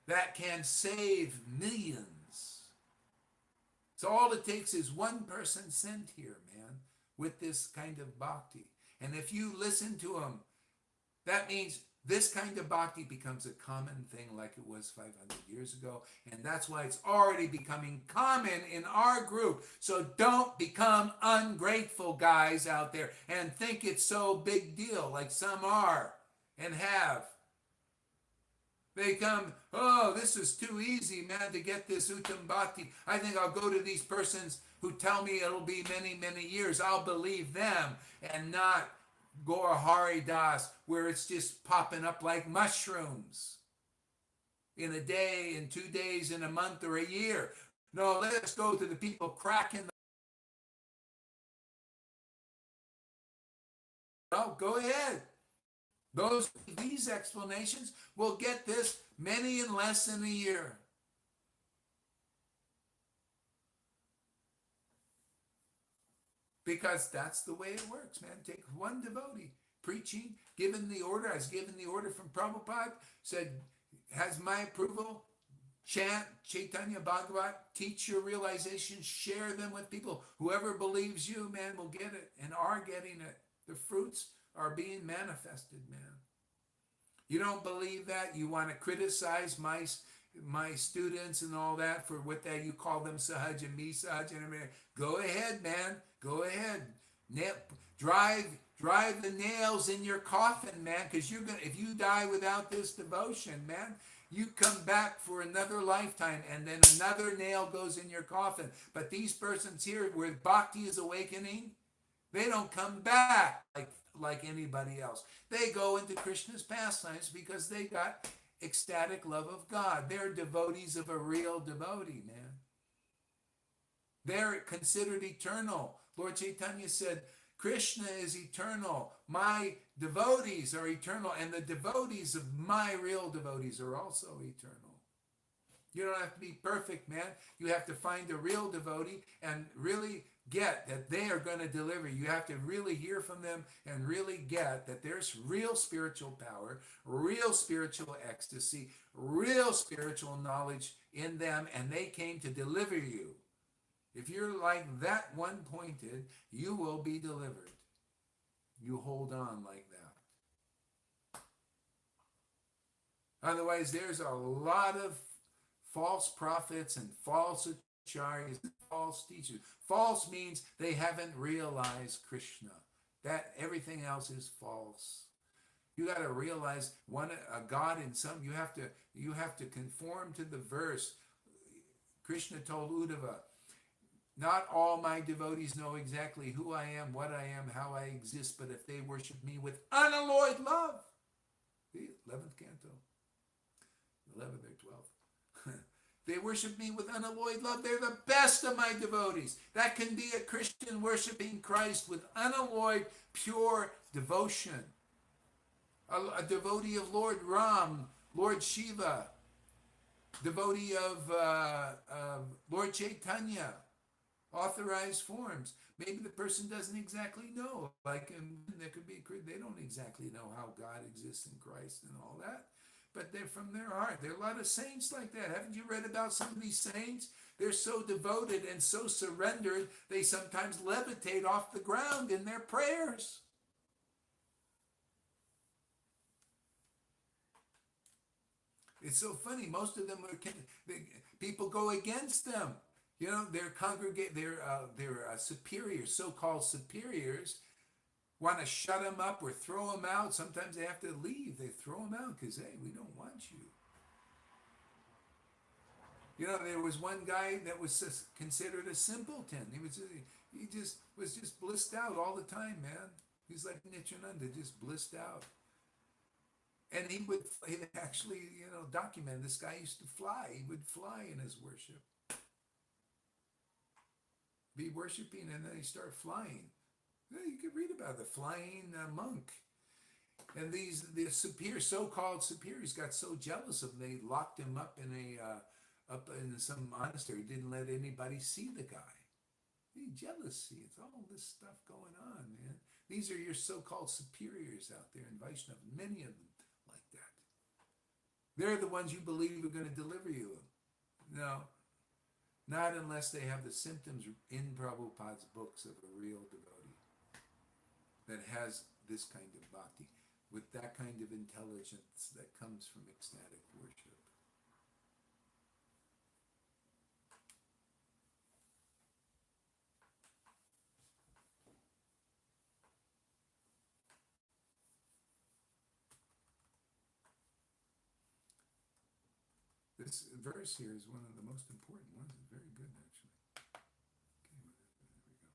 that can save millions. So all it takes is one person sent here, man, with this kind of bhakti. And if you listen to them, that means this kind of bhakti becomes a common thing like it was 500 years ago. And that's why it's already becoming common in our group. So don't become ungrateful guys out there and think it's so big deal like some are and have. They come, oh, this is too easy, man, to get this Uttam Bhakti. I think I'll go to these persons who tell me it'll be many, many years. I'll believe them and not Gaura Hari Das, where it's just popping up like mushrooms in a day, in 2 days, in a month, or a year. No, let's go to the people cracking the... Oh, go ahead. These explanations will get this many in less than a year. Because that's the way it works, man. Take one devotee preaching, given the order. I was given the order from Prabhupada, said, has my approval, chant Chaitanya Bhagavat, teach your realizations, share them with people. Whoever believes you, man, will get it and are getting it. The fruits are being manifested, man. You don't believe that? You want to criticize my students and all that for what that you call them sahaj and me sahaj and everything. Go ahead, man. Go ahead. Drive the nails in your coffin, man, because you're gonna, if you die without this devotion, man, you come back for another lifetime and then another nail goes in your coffin. But these persons here where bhakti is awakening, they don't come back like anybody else. They go into Krishna's pastimes because they got ecstatic love of God. They're devotees of a real devotee, man. They're considered eternal. Lord Chaitanya said, Krishna is eternal. My devotees are eternal, and the devotees of my real devotees are also eternal. You don't have to be perfect, man. You have to find a real devotee and really get that they are going to deliver. You have to really hear from them and really get that there's real spiritual power, real spiritual ecstasy, real spiritual knowledge in them, and they came to deliver you. If you're like that one pointed, you will be delivered. You hold on like that. Otherwise, there's a lot of false prophets and false acharyas and false teachers. False means they haven't realized Krishna. That everything else is false. You got to realize a God in some. You have to conform to the verse. Krishna told Uddhava, not all my devotees know exactly who I am, what I am, how I exist, but if they worship me with unalloyed love, the 11th canto, 11th or 12th, they worship me with unalloyed love. They're the best of my devotees. That can be a Christian worshiping Christ with unalloyed, pure devotion. a devotee of Lord Ram, Lord Shiva, devotee of Lord Chaitanya, authorized forms. Maybe the person doesn't exactly know. Like, and there could be, they don't exactly know how God exists in Christ and all that, but they're from their heart. There are a lot of saints like that. Haven't you read about some of these saints? They're so devoted and so surrendered, they sometimes levitate off the ground in their prayers. It's so funny. Most of them are people go against them. You know, their superiors, so-called superiors, want to shut them up or throw them out. Sometimes they have to leave. They throw them out because, hey, we don't want you. You know, there was one guy that was considered a simpleton. He just blissed out all the time, man. He's like Nityananda, just blissed out. And he'd actually, document this guy used to fly. He would fly in his worship, be worshiping, and then he start flying. You could read about the flying monk. And the so-called superiors got so jealous of him, they locked him up up in some monastery. Didn't let anybody see the guy. Jealousy. It's all this stuff going on, man. These are your so-called superiors out there in Vaishnava. Many of them like that. They're the ones you believe are going to deliver you. No, not unless they have the symptoms in Prabhupada's books of a real devotee that has this kind of bhakti, with that kind of intelligence that comes from ecstatic worship. This verse here is one of the most important ones. It's very good, actually. Okay, there we go.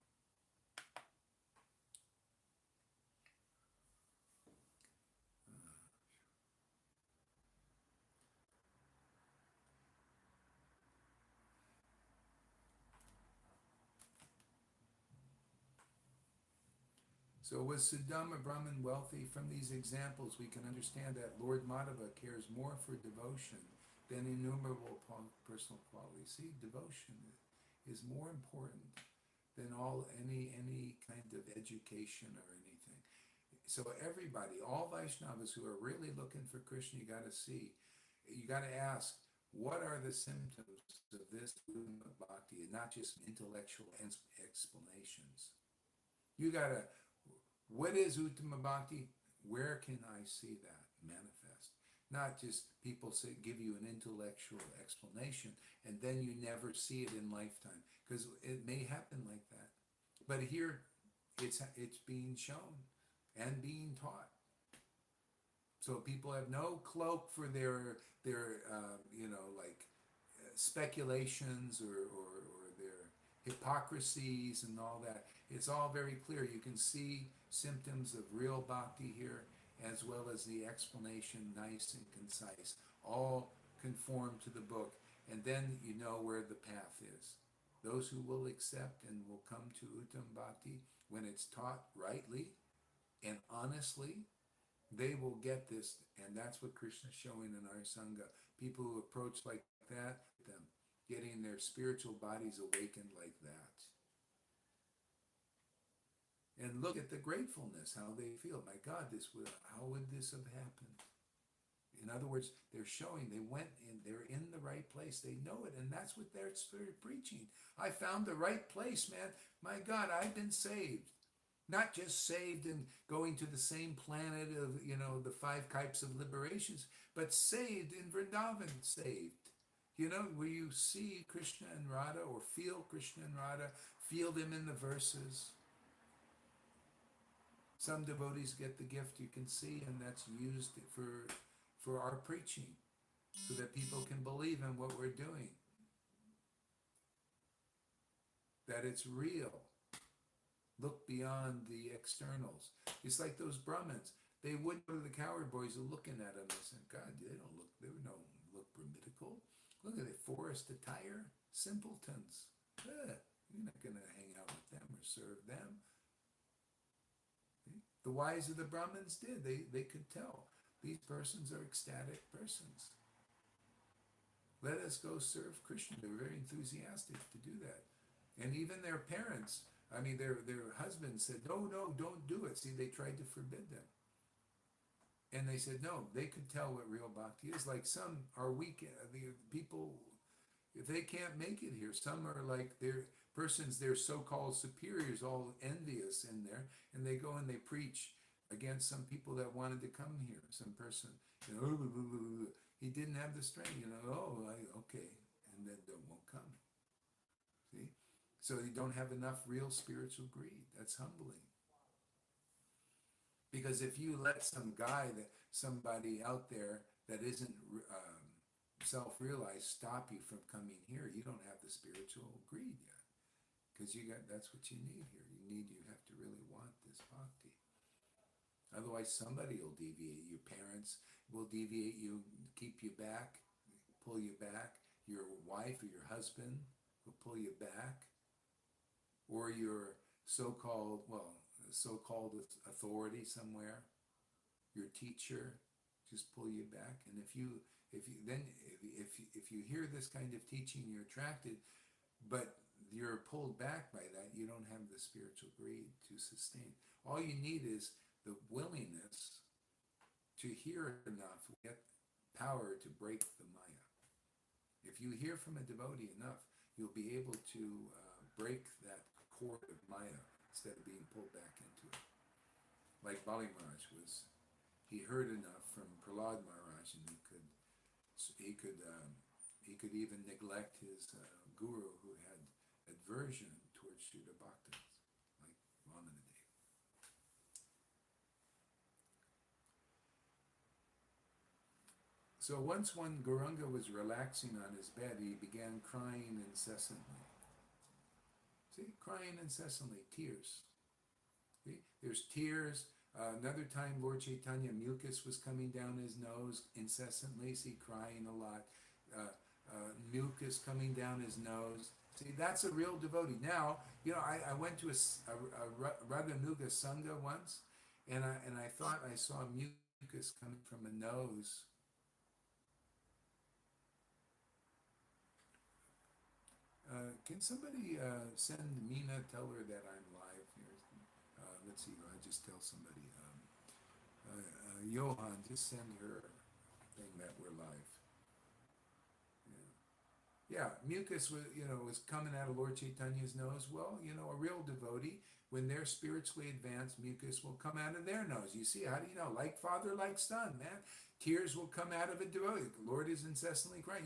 So was Sudama Brahman wealthy? From these examples, we can understand that Lord Madhava cares more for devotion than innumerable personal qualities. See, devotion is more important than any kind of education or anything. So everybody, all Vaishnavas who are really looking for Krishna, you got to ask, what are the symptoms of this bhakti, and not just intellectual explanations. You got to, what is Uttama Bhakti? Where can I see that manifest? Not just people give you an intellectual explanation and then you never see it in lifetime, because it may happen like that. But here, it's being shown and being taught. So people have no cloak for their speculations or their hypocrisies and all that. It's all very clear. You can see symptoms of real bhakti here, as well as the explanation, nice and concise, all conform to the book. And then you know where the path is. Those who will accept and will come to Uttam Bhakti, when it's taught rightly and honestly, they will get this. And that's what Krishna's showing in our Sangha. People who approach like that, them getting their spiritual bodies awakened like that. And look at the gratefulness, how they feel. My God, how would this have happened? In other words, they're showing they went in, they're in the right place. They know it, and that's what they're preaching. I found the right place, man. My God, I've been saved. Not just saved and going to the same planet of the 5 types of liberations, but saved in Vrindavan, saved. Where you see Krishna and Radha, or feel Krishna and Radha, feel them in the verses. Some devotees get the gift you can see, and that's used for our preaching, so that people can believe in what we're doing, that it's real. Look beyond the externals. It's like those Brahmins. They wouldn't go to the cowherd boys who looking at them and saying, God, they don't look Brahminical. Look at the forest attire, simpletons. You're not going to hang out with them or serve them. The wise of the Brahmins did. They could tell these persons are ecstatic persons. Let us go serve Krishna. They were very enthusiastic to do that. And even their parents, I mean, their husbands said, no, no, don't do it. See, they tried to forbid them. And they said, no, they could tell what real bhakti is. Like some are weak, the people, if they can't make it here, some are like their persons, their so-called superiors, all envious in there, and they go and they preach against some people that wanted to come here. Some person, you know, he didn't have the strength, you know, okay, and then they won't come. See? So you don't have enough real spiritual greed. That's humbling. Because if you let somebody out there that isn't self-realized stop you from coming here, you don't have the spiritual greed yet. Because that's what you need here. You have to really want this bhakti. Otherwise, somebody will deviate. Your parents will deviate you, keep you back, pull you back. Your wife or your husband will pull you back. Or your so-called authority somewhere, your teacher, just pull you back. And if you hear this kind of teaching, you're attracted, but you're pulled back by that, you don't have the spiritual greed to sustain. All you need is the willingness to hear enough, get power to break the maya. If you hear from a devotee enough, you'll be able to break that cord of maya instead of being pulled back into it. Like Bali Maharaj was, he heard enough from Prahlad Maharaj, and he could even neglect his guru who had aversion towards Shuddha Bhaktas, like Vamanadev. So once one Gauranga was relaxing on his bed, he began crying incessantly. See, crying incessantly, tears. See? There's tears. Another time, Lord Chaitanya, mucus was coming down his nose incessantly. See, crying a lot. Mucus coming down his nose. See, that's a real devotee. Now, you know, I went to a Raganuga Sangha once, and I thought I saw mucus coming from a nose. Can somebody send Meena, tell her that I'm live here? Let's see, I just tell somebody. Johan, just send her a thing that we're live. Yeah, mucus was coming out of Lord Chaitanya's nose. Well, a real devotee, when they're spiritually advanced, mucus will come out of their nose. You see, how do you know? Like father, like son, man. Tears will come out of a devotee. The Lord is incessantly crying.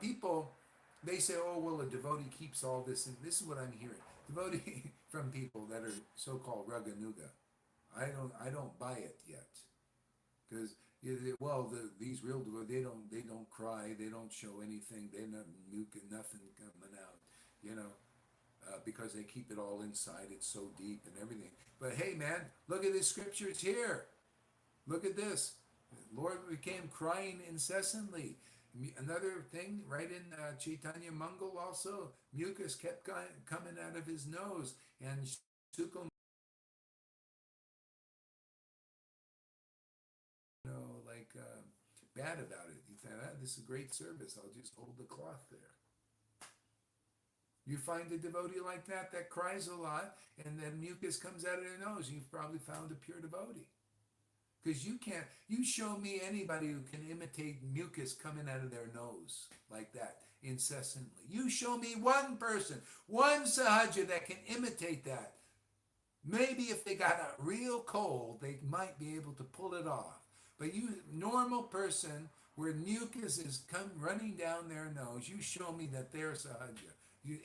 People, they say, oh, well, a devotee keeps all this, and this is what I'm hearing. Devotee from people that are so-called Raganuga. I don't buy it yet. Because these real devotees, they don't cry, they don't show anything, they're not nothing coming out, because they keep it all inside. It's so deep and everything. But hey, man, look at the scriptures here. Look at this. The Lord became crying incessantly. Another thing, right in Chaitanya Mangal also, mucus kept coming out of his nose, and Sukal, bad about it. He thought, this is a great service. I'll just hold the cloth there. You find a devotee like that cries a lot, and then mucus comes out of their nose. You've probably found a pure devotee. Because you show me anybody who can imitate mucus coming out of their nose like that incessantly. You show me one person, one sahaja that can imitate that. Maybe if they got a real cold, they might be able to pull it off. But you, normal person, where mucus is running down their nose, you show me that they're sahaja.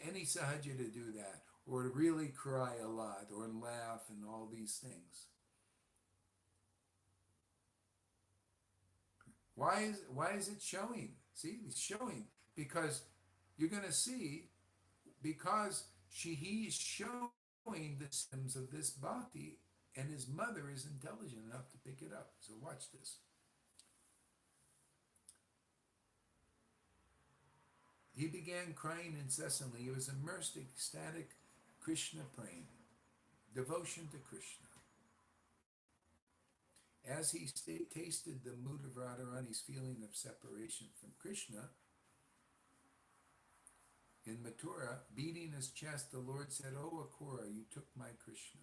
Any sahaja to do that, or to really cry a lot, or laugh, and all these things. Why is it showing? See, it's showing because you're going to see, because he's showing the symptoms of this bhakti, and his mother is intelligent enough to pick it up. So watch this. He began crying incessantly. He was immersed in ecstatic Krishna praying, devotion to Krishna. as he tasted the mood of Radharani's feeling of separation from Krishna, in Mathura, beating his chest, the Lord said, "Oh, Akrura, you took my Krishna,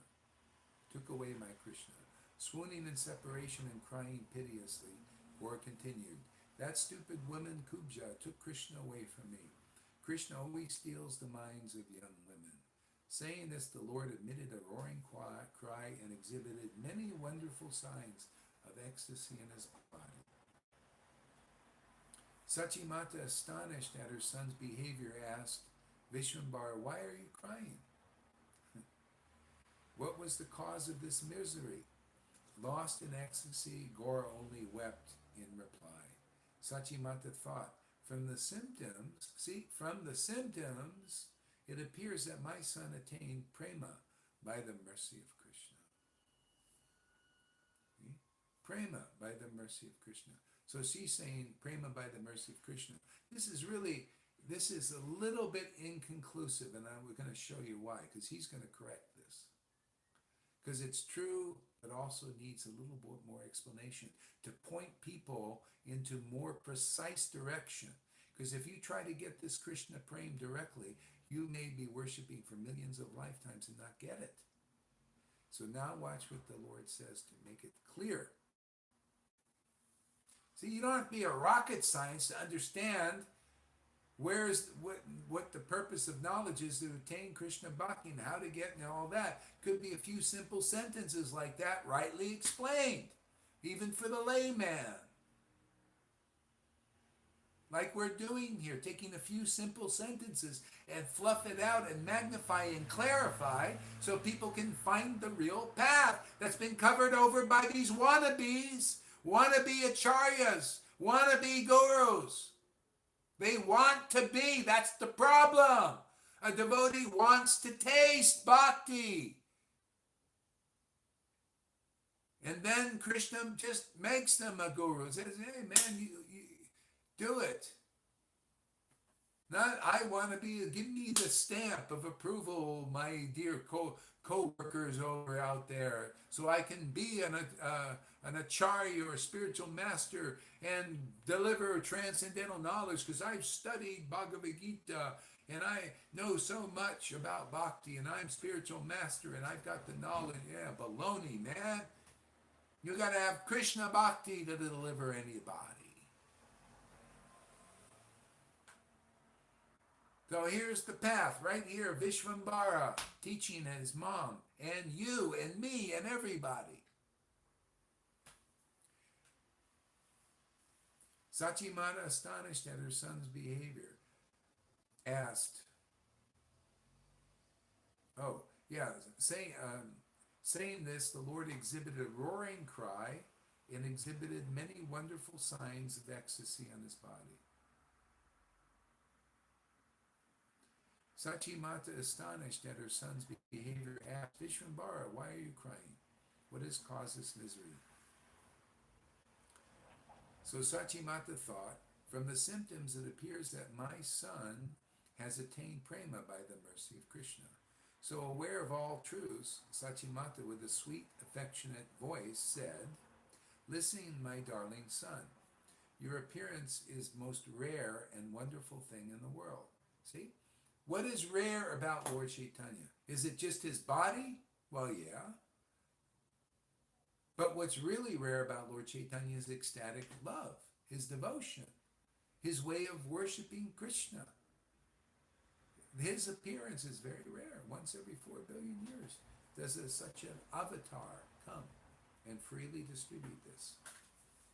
took away my Krishna." Swooning in separation and crying piteously, Gaur continued, "That stupid woman Kubja took Krishna away from me. Krishna always steals the minds of young women." Saying this, the Lord emitted a roaring cry and exhibited many wonderful signs of ecstasy in his body. Sachimata, astonished at her son's behavior, asked Vishwambara, "Why are you crying? What was the cause of this misery?" Lost in ecstasy, Gaur only wept in reply. Sachimata thought, from the symptoms, it appears that my son attained prema by the mercy of Krishna. See? Prema by the mercy of Krishna. So she's saying prema by the mercy of Krishna. This is a little bit inconclusive, and we're going to show you why, because he's going to correct this. Because it's true, but also needs a little bit more explanation to point people into more precise direction. Because if you try to get this Krishna Prem directly, you may be worshiping for millions of lifetimes and not get it. So now watch what the Lord says to make it clear. See, you don't have to be a rocket science to understand what the purpose of knowledge is to attain Krishna Bhakti and how to get and all that. Could be a few simple sentences like that, rightly explained, even for the layman. Like we're doing here, taking a few simple sentences and fluff it out and magnify and clarify so people can find the real path that's been covered over by these wannabes, wannabe acharyas, wannabe gurus. They want to be, that's the problem. A devotee wants to taste bhakti. And then Krishna just makes them a guru. Says, hey man, you do it. Not, I want to be, give me the stamp of approval, my dear co-workers over out there, so I can be an acharya or a spiritual master and deliver transcendental knowledge because I've studied Bhagavad Gita and I know so much about bhakti and I'm spiritual master and I've got the knowledge. Yeah, baloney, man. You got to have Krishna Bhakti to deliver anybody. So here's the path right here, Vishwambara teaching his mom and you and me and everybody. Sachimata, astonished at her son's behavior, asked, saying this, the Lord exhibited a roaring cry and exhibited many wonderful signs of ecstasy on his body. Sachimata, astonished at her son's behavior, asked, Vishwambara, why are you crying? What has caused this misery? So Sachimata thought, from the symptoms it appears that my son has attained prema by the mercy of Krishna. So aware of all truths, Sachimata with a sweet, affectionate voice said, listen, my darling son, your appearance is most rare and wonderful thing in the world. See? What is rare about Lord Chaitanya? Is it just his body? Well, yeah. But what's really rare about Lord Chaitanya is ecstatic love, his devotion, his way of worshiping Krishna. His appearance is very rare. Once every 4 billion years does such an avatar come and freely distribute this.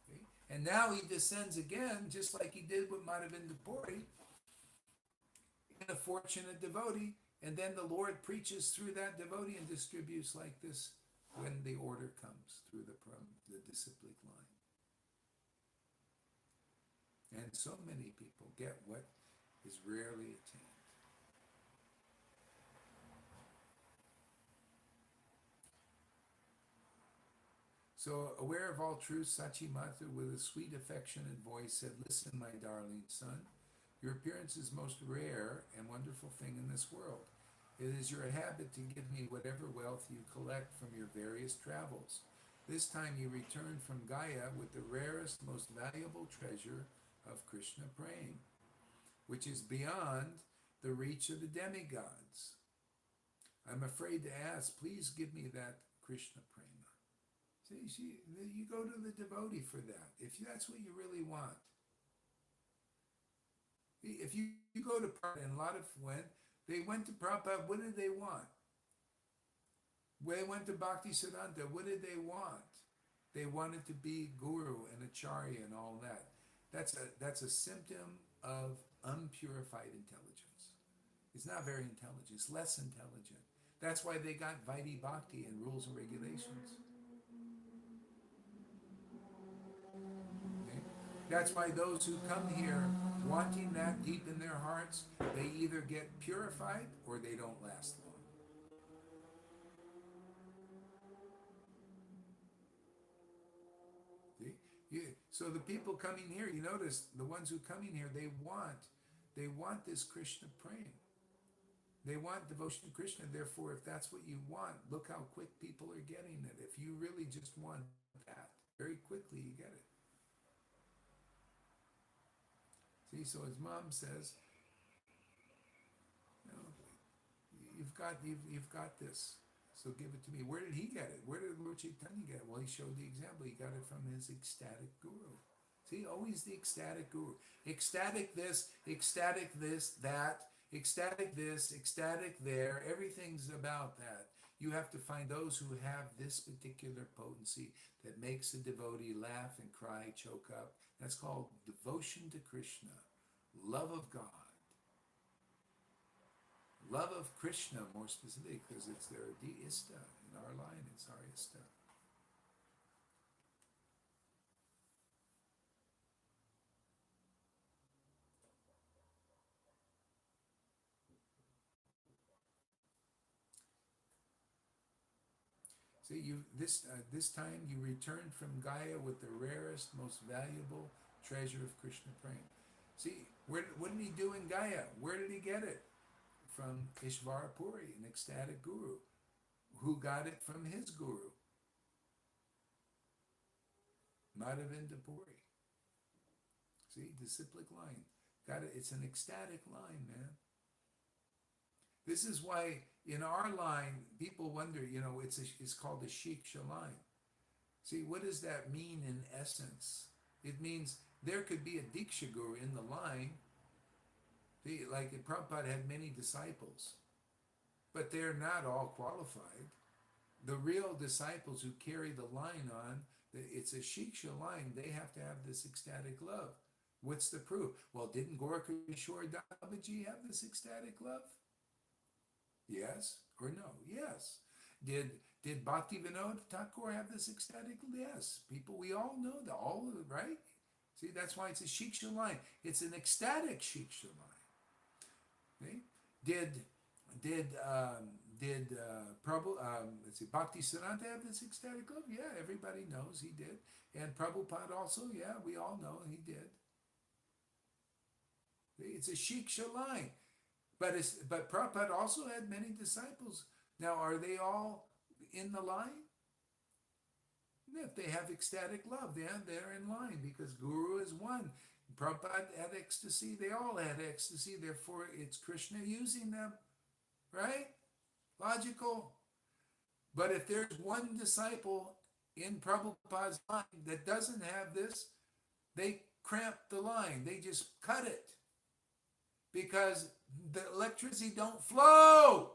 Okay? And now he descends again, just like he did with Madhavendra Puri, in a fortunate devotee, and then the Lord preaches through that devotee and distributes like this when the order comes through the disciplic line. And so many people get what is rarely attained. So, aware of all truth, Sachimata, with a sweet, affectionate voice, said, listen, my darling son, your appearance is most rare and wonderful thing in this world. It is your habit to give me whatever wealth you collect from your various travels. This time you return from Gaya with the rarest, most valuable treasure of Krishna prema, which is beyond the reach of the demigods. I'm afraid to ask, please give me that Krishna prema. See, you go to the devotee for that, if that's what you really want. If you go to Prabhupada, and a lot of they went to Prabhupada, what did they want? When they went to Bhakti Siddhanta, what did they want? They wanted to be guru and acharya and all that. That's a symptom of unpurified intelligence. It's not very intelligent. It's less intelligent. That's why they got Vaidhi Bhakti and rules and regulations. Okay? That's why those who come here wanting that deep in their hearts, they either get purified or they don't last long. So the people coming here, you notice the ones who come in here, they want this Krishna prema. They want devotion to Krishna. Therefore, if that's what you want, look how quick people are getting it. If you really just want that, very quickly you get it. See, so his mom says, you know, you've got this. So give it to me. Where did he get it? Where did Lord Chaitanya get it? Well, he showed the example. He got it from his ecstatic guru. See, always the ecstatic guru. Ecstatic this, that, ecstatic this, ecstatic there. Everything's about that. You have to find those who have this particular potency that makes the devotee laugh and cry, choke up. That's called devotion to Krishna, love of God. Love of Krishna, more specifically, because it's their ista. In our line, it's our ista. See, this time you returned from Gaya with the rarest, most valuable treasure of Krishna prema. See, what did he do in Gaya? Where did he get it? From Ishvara Puri, an ecstatic guru, who got it from his guru, Madhavinda Puri. See, disciplic line. Got it. It's an ecstatic line, man. This is why in our line, people wonder, it's called a Shiksha line. See, what does that mean in essence? It means there could be a Diksha Guru in the line. See, like Prabhupada had many disciples, but they're not all qualified. The real disciples who carry the line on, it's a Shiksha line, they have to have this ecstatic love. What's the proof? Well, didn't Gorakishore Babaji have this ecstatic love? Yes or no? Yes. Did Bhakti Vinod Thakur have this ecstatic? Yes. People, we all know that, all of it, right? See, that's why it's a Shiksha line. It's an ecstatic Shiksha line. Okay? Did Prabhu, Bhakti Siddhanta have this ecstatic love? Yeah, everybody knows he did. And Prabhupada also, yeah, we all know he did. See, it's a Shiksha line. But Prabhupada also had many disciples. Now, are they all in the line? If they have ecstatic love, they're in line because Guru is one. Prabhupada had ecstasy. They all had ecstasy. Therefore, it's Krishna using them. Right? Logical. But if there's one disciple in Prabhupada's line that doesn't have this, they cramp the line. They just cut it. Because the electricity don't flow.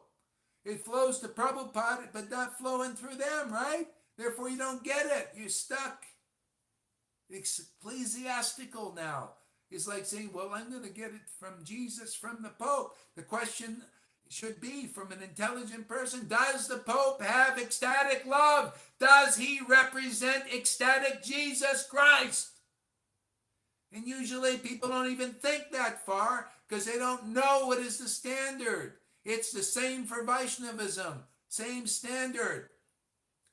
It flows to Prabhupada, but not flowing through them, right? Therefore, you don't get it. You're stuck. It's ecclesiastical now. It's like saying, well, I'm going to get it from Jesus, from the Pope. The question should be from an intelligent person, does the Pope have ecstatic love? Does he represent ecstatic Jesus Christ? And usually people don't even think that far because they don't know what is the standard. It's the same for Vaishnavism, same standard.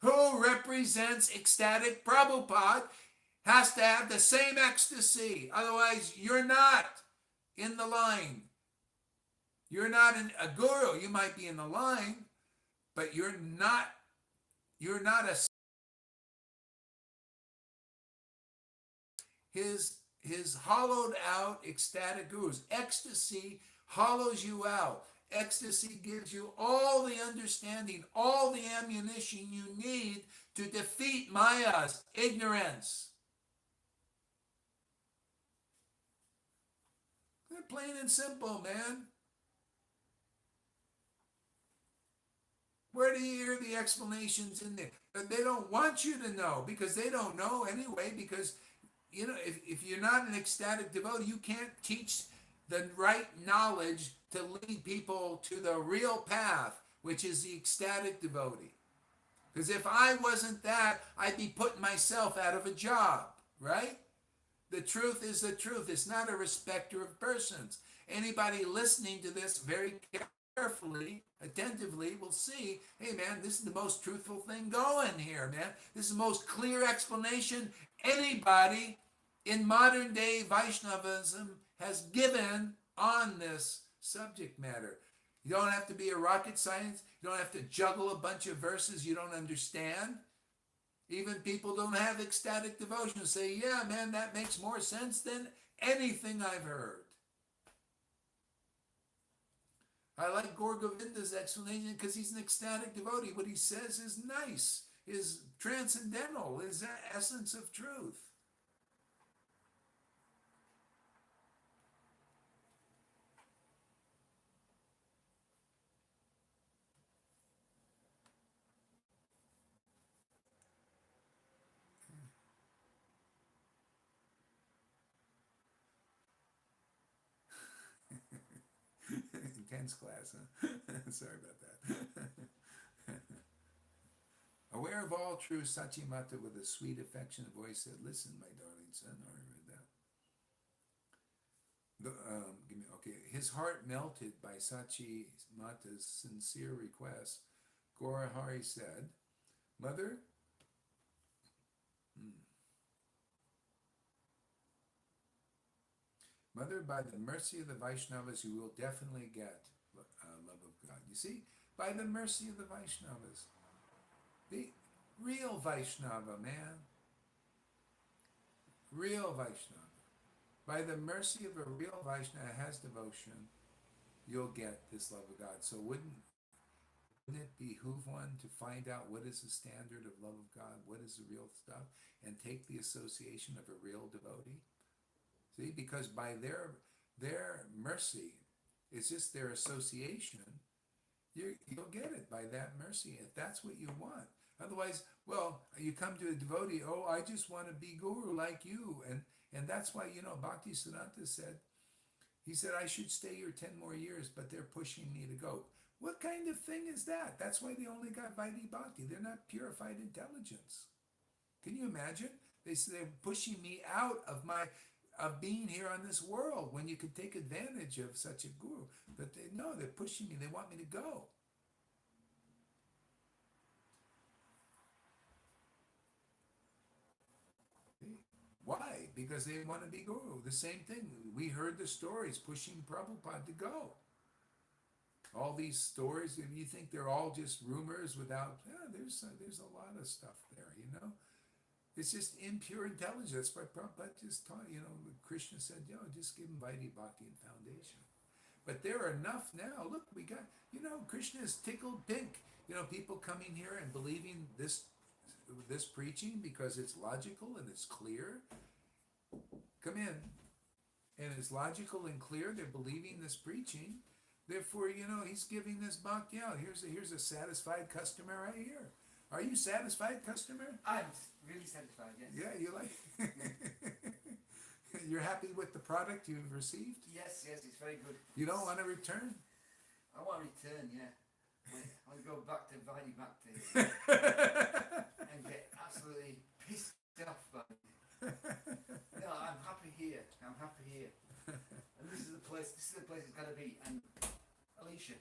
Who represents ecstatic Prabhupada has to have the same ecstasy. Otherwise, you're not in the line. You're not a guru. You might be in the line, but you're not a his hollowed out ecstatic gurus. Ecstasy hollows you out. Ecstasy gives you all the understanding, all the ammunition you need to defeat Maya's ignorance. They're plain and simple, man. Where do you hear the explanations in there? They don't want you to know because they don't know anyway. Because, if you're not an ecstatic devotee, you can't teach the right knowledge to lead people to the real path, which is the ecstatic devotee. Because if I wasn't that, I'd be putting myself out of a job, right? The truth is the truth. It's not a respecter of persons. Anybody listening to this very carefully, attentively, will see, hey man, this is the most truthful thing going here, man. This is the most clear explanation anybody in modern day Vaishnavism has given on this subject matter. You don't have to be a rocket scientist. You don't have to juggle a bunch of verses you don't understand. Even people don't have ecstatic devotion say, yeah, man, that makes more sense than anything I've heard. I like Gaur Govinda's explanation because he's an ecstatic devotee. What he says is nice, is transcendental, is the essence of truth. Intense class, huh? Sorry about that. Aware of all true, Sachimata with a sweet affectionate voice said, listen, my darling son. I already read that. Okay. His heart melted by Sachimata's sincere request. Gaurahari said, Mother, Mother, by the mercy of the Vaishnavas, you will definitely get love of God. You see, by the mercy of the Vaishnavas, the real Vaishnava, man, real Vaishnava. By the mercy of a real Vaishnava has devotion, you'll get this love of God. So wouldn't it behoove one to find out what is the standard of love of God, what is the real stuff, and take the association of a real devotee? See, because by their mercy, it's just their association, you'll get it by that mercy, if that's what you want. Otherwise, well, you come to a devotee, oh, I just want to be guru like you. And that's why, Bhakti Siddhanta said, he said, I should stay here 10 more years, but they're pushing me to go. What kind of thing is that? That's why they only got Vaidhi Bhakti. They're not purified intelligence. Can you imagine? They're pushing me out of being here on this world when you could take advantage of such a guru. But they're pushing me. They want me to go. Why? Because they want to be guru. The same thing. We heard the stories pushing Prabhupada to go. All these stories, if you think they're all just rumors without, there's a lot of stuff there, It's just impure intelligence. That's why Prabhupada just taught, Krishna said, just give them Vaidhi Bhakti and foundation. But there are enough now. Look, we got, Krishna is tickled pink. People coming here and believing this preaching because it's logical and it's clear. Come in. And it's logical and clear. They're believing this preaching. Therefore, he's giving this bhakti out. Here's a satisfied customer right here. Are you satisfied, customer? I'm really satisfied, yes. Yeah, you like You're happy with the product you've received? Yes, it's very good. You don't want to return? I want to return, yeah. I'll go back to Vaidhi Bhakti and get absolutely pissed off by it. No, I'm happy here. And this is the place it's got to be. And Alicia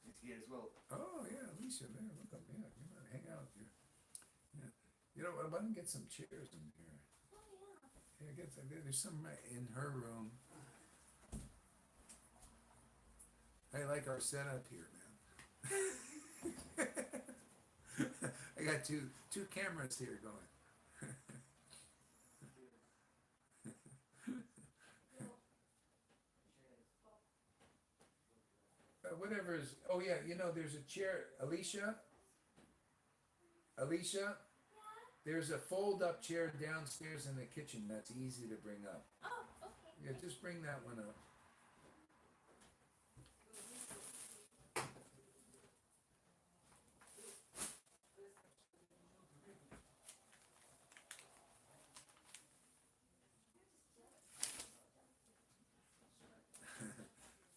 is here as well. Oh, yeah, Alicia, there, look up, yeah, come on, hang out here. Yeah. Why don't get some chairs in here? Yeah, there's some in her room. I like our setup here, man. I got two cameras here going. whatever is, oh yeah, there's a chair, Alicia, there's a fold-up chair downstairs in the kitchen that's easy to bring up. Oh, okay. Yeah, just bring that one up.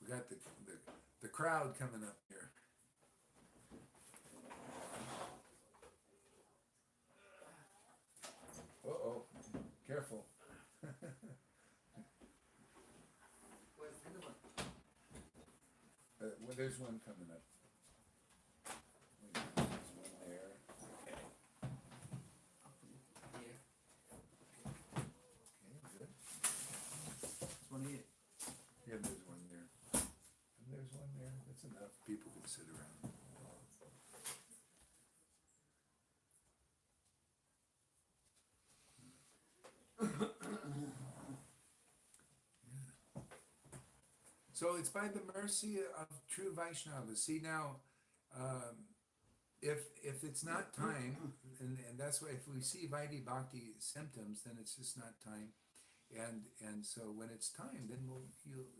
We got the crowd coming up here. Uh-oh, careful. Where's the other one? Well, there's one coming up. There's one there. Here. Okay, good. There's one here. Yeah, there's one there. And there's one there. That's enough. People can sit around. So it's by the mercy of true Vaishnavas. See now, if it's not time, and that's why if we see Vaidhi Bhakti symptoms, then it's just not time. And so when it's time, then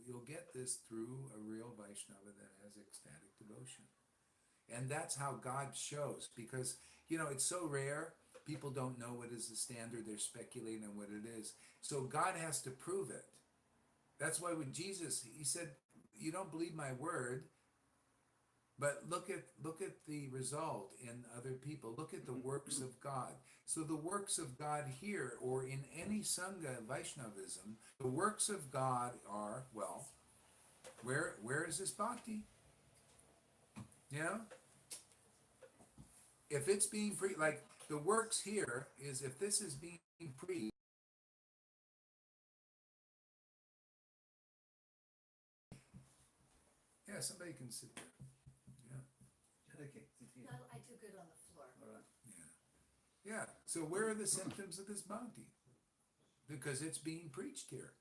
you'll get this through a real Vaishnava that has ecstatic devotion. And that's how God shows, because it's so rare. People don't know what is the standard. They're speculating on what it is. So God has to prove it. That's why with Jesus, he said, you don't believe my word, but look at the result in other people. Look at the works of God. So the works of God here, or in any Sangha Vaishnavism, the works of God are, well, where is this bhakti? If it's being preached, like the works here is, if this is being preached, yeah, somebody can sit there. Yeah. Okay, sit here. No, I do good on the floor. All right. Yeah. So where are the symptoms of this bhakti? Because it's being preached here.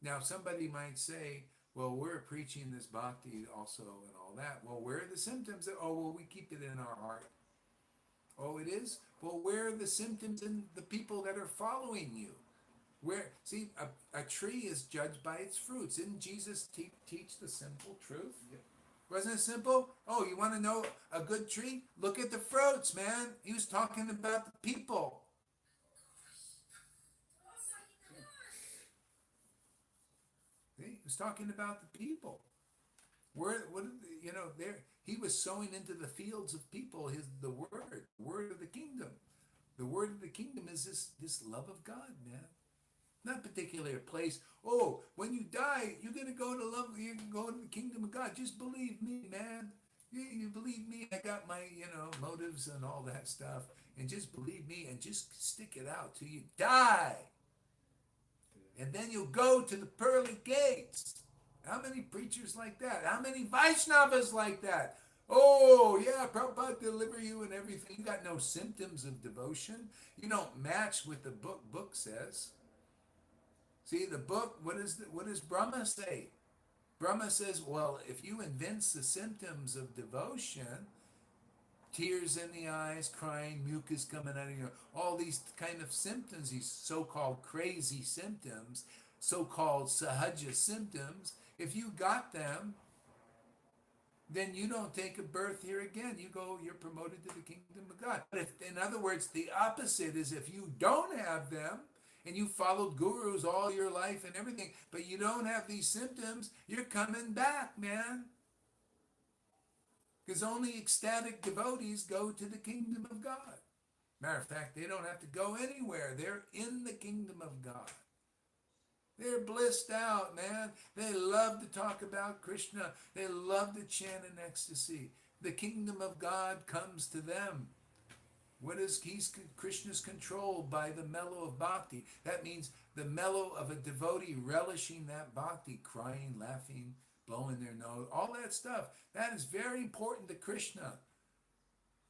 Now somebody might say, well, we're preaching this bhakti also and all that. Well, where are the symptoms? We keep it in our heart. Oh, it is? Well, where are the symptoms in the people that are following you? See, a tree is judged by its fruits. Didn't Jesus teach the simple truth? Yep. Wasn't it simple? Oh, you want to know a good tree? Look at the fruits, man. He was talking about the people. See? He was talking about the people. He was sowing into the fields of people the word of the kingdom. The word of the kingdom is this love of God, man. Not particularly a place. Oh, when you die, you're gonna go to the kingdom of God. Just believe me, man. You believe me. I got my motives and all that stuff, and just believe me, and just stick it out till you die, and then you'll go to the pearly gates. How many preachers like that? How many Vaishnavas like that? Oh, yeah, Prabhupada deliver you and everything. You got no symptoms of devotion. You don't match what the book says. See, the book, what does Brahma say? Brahma says, well, if you evince the symptoms of devotion, tears in the eyes, crying, mucus coming out of all these kind of symptoms, these so-called crazy symptoms, so-called sahaja symptoms, if you got them, then you don't take a birth here again. You're promoted to the kingdom of God. But in other words, the opposite is if you don't have them, and you followed gurus all your life and everything, but you don't have these symptoms, you're coming back, man. Because only ecstatic devotees go to the kingdom of God. Matter of fact, they don't have to go anywhere. They're in the kingdom of God. They're blissed out, man. They love to talk about Krishna. They love to chant in ecstasy. The kingdom of God comes to them. Krishna's controlled by the mellow of bhakti. That means the mellow of a devotee relishing that bhakti, crying, laughing, blowing their nose, all that stuff. That is very important to Krishna.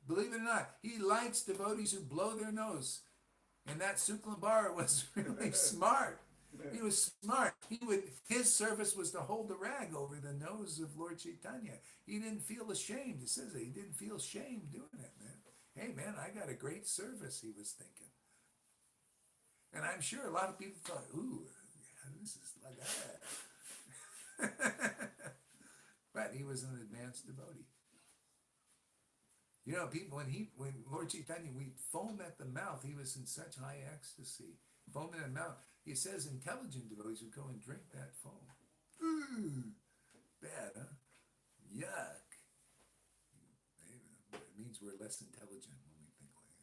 Believe it or not, he likes devotees who blow their nose. And that Suklambar was really smart. He was smart. His service was to hold the rag over the nose of Lord Chaitanya. He didn't feel ashamed. It says that he didn't feel ashamed doing it, man. Hey, man, I got a great service, he was thinking. And I'm sure a lot of people thought, ooh, this is like that. But he was an advanced devotee. You know, people, when Lord Chaitanya, we foam at the mouth, he was in such high ecstasy. Foam in the mouth. He says intelligent devotees would go and drink that foam. Ooh, bad, huh? Yuck. It means we're less intelligent when we think like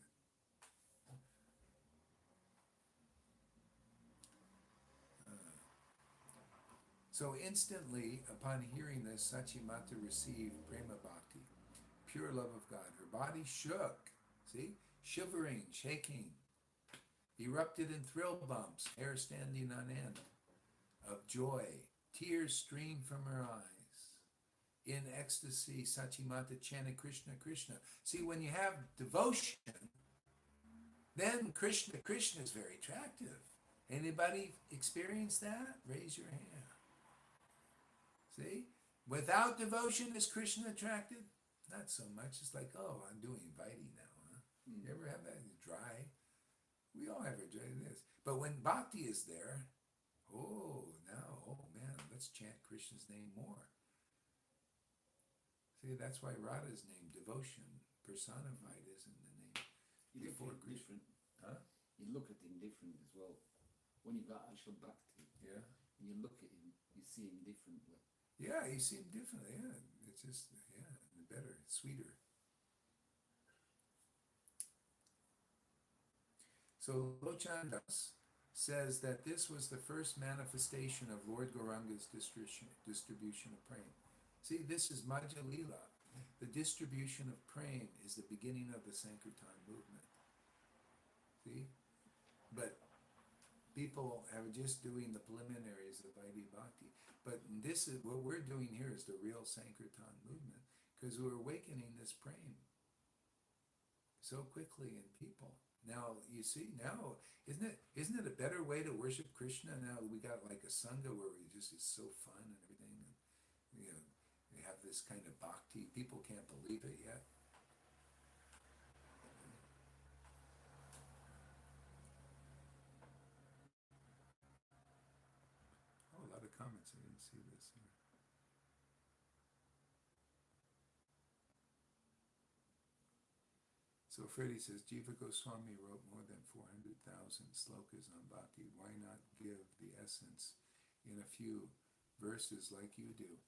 that. So instantly, upon hearing this, Sachimata received Prema Bhakti, pure love of God. Her body shook, see? Shivering, shaking, erupted in thrill bumps, hair standing on end, of joy. Tears streamed from her eyes. In ecstasy, Sachimata chanted Krishna, Krishna. See, when you have devotion, then Krishna, Krishna is very attractive. Anybody experience that? Raise your hand. See? Without devotion, is Krishna attracted? Not so much. It's like, oh, I'm doing Vaidhi now, huh? You ever have that? Dry? We all have our dry this. But when bhakti is there, oh man, let's chant Krishna's name more. See, that's why Radha's name, devotion, personified, is in the name. You Before look at it Krishna. different. Huh? You look at him different as well. When you've got actual bhakti, Yeah. and you look at him, you see him differently. Yeah, you seem different. Yeah, it's just, yeah, better, sweeter. So Lochandas says that this was the first manifestation of Lord Gauranga's distribution of prema. See, this is Madhya Lila. The distribution of prema is the beginning of the Sankirtan movement. See? But people are just doing the preliminaries of Vaidhi Bhakti. But this is what we're doing here is the real Sankirtan movement, because we're awakening this prema so quickly in people. Now you see, now isn't it a better way to worship Krishna? Now we got like a sangha where we just is so fun and everything, and you know, we have this kind of bhakti. People can't believe it yet. Oh, a lot of comments. I didn't see this here. So Freddie says, Jiva Goswami wrote more than 400,000 slokas on bhakti. Why not give the essence in a few verses like you do?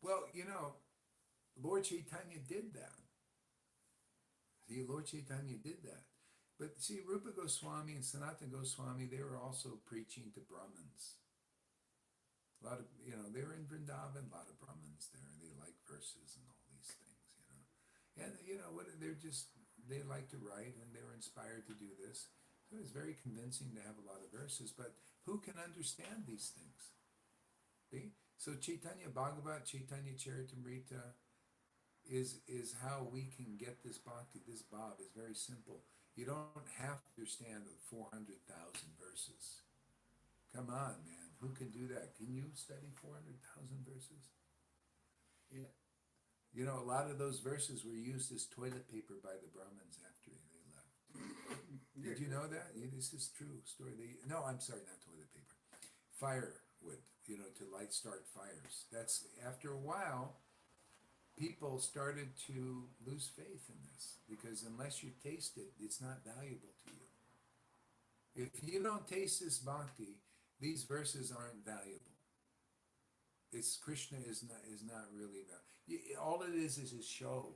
Well, you know, Lord Chaitanya did that. See, Lord Chaitanya did that. But see, Rupa Goswami and Sanatana Goswami, they were also preaching to Brahmins. A lot of, you know, they were in Vrindavan, a lot of Brahmins there. They like verses and all these things, you know. And, you know, they like to write and they were inspired to do this. So it's very convincing to have a lot of verses, but who can understand these things? See? So Chaitanya Bhagavat, Chaitanya Charitamrita is how we can get this bhakti. This bhav is very simple. You don't have to understand the 400,000 verses. Come on, man. Who can do that? Can you study 400,000 verses? Yeah. You know, a lot of those verses were used as toilet paper by the Brahmins after they left. Did you know that? Yeah, this is true story. No, I'm sorry, not toilet paper. Firewood, you know, to start fires. That's, after a while, people started to lose faith in this, because unless you taste it, it's not valuable to you. If you don't taste this bhakti, these verses aren't valuable. Krishna is not really valuable. All it is a show.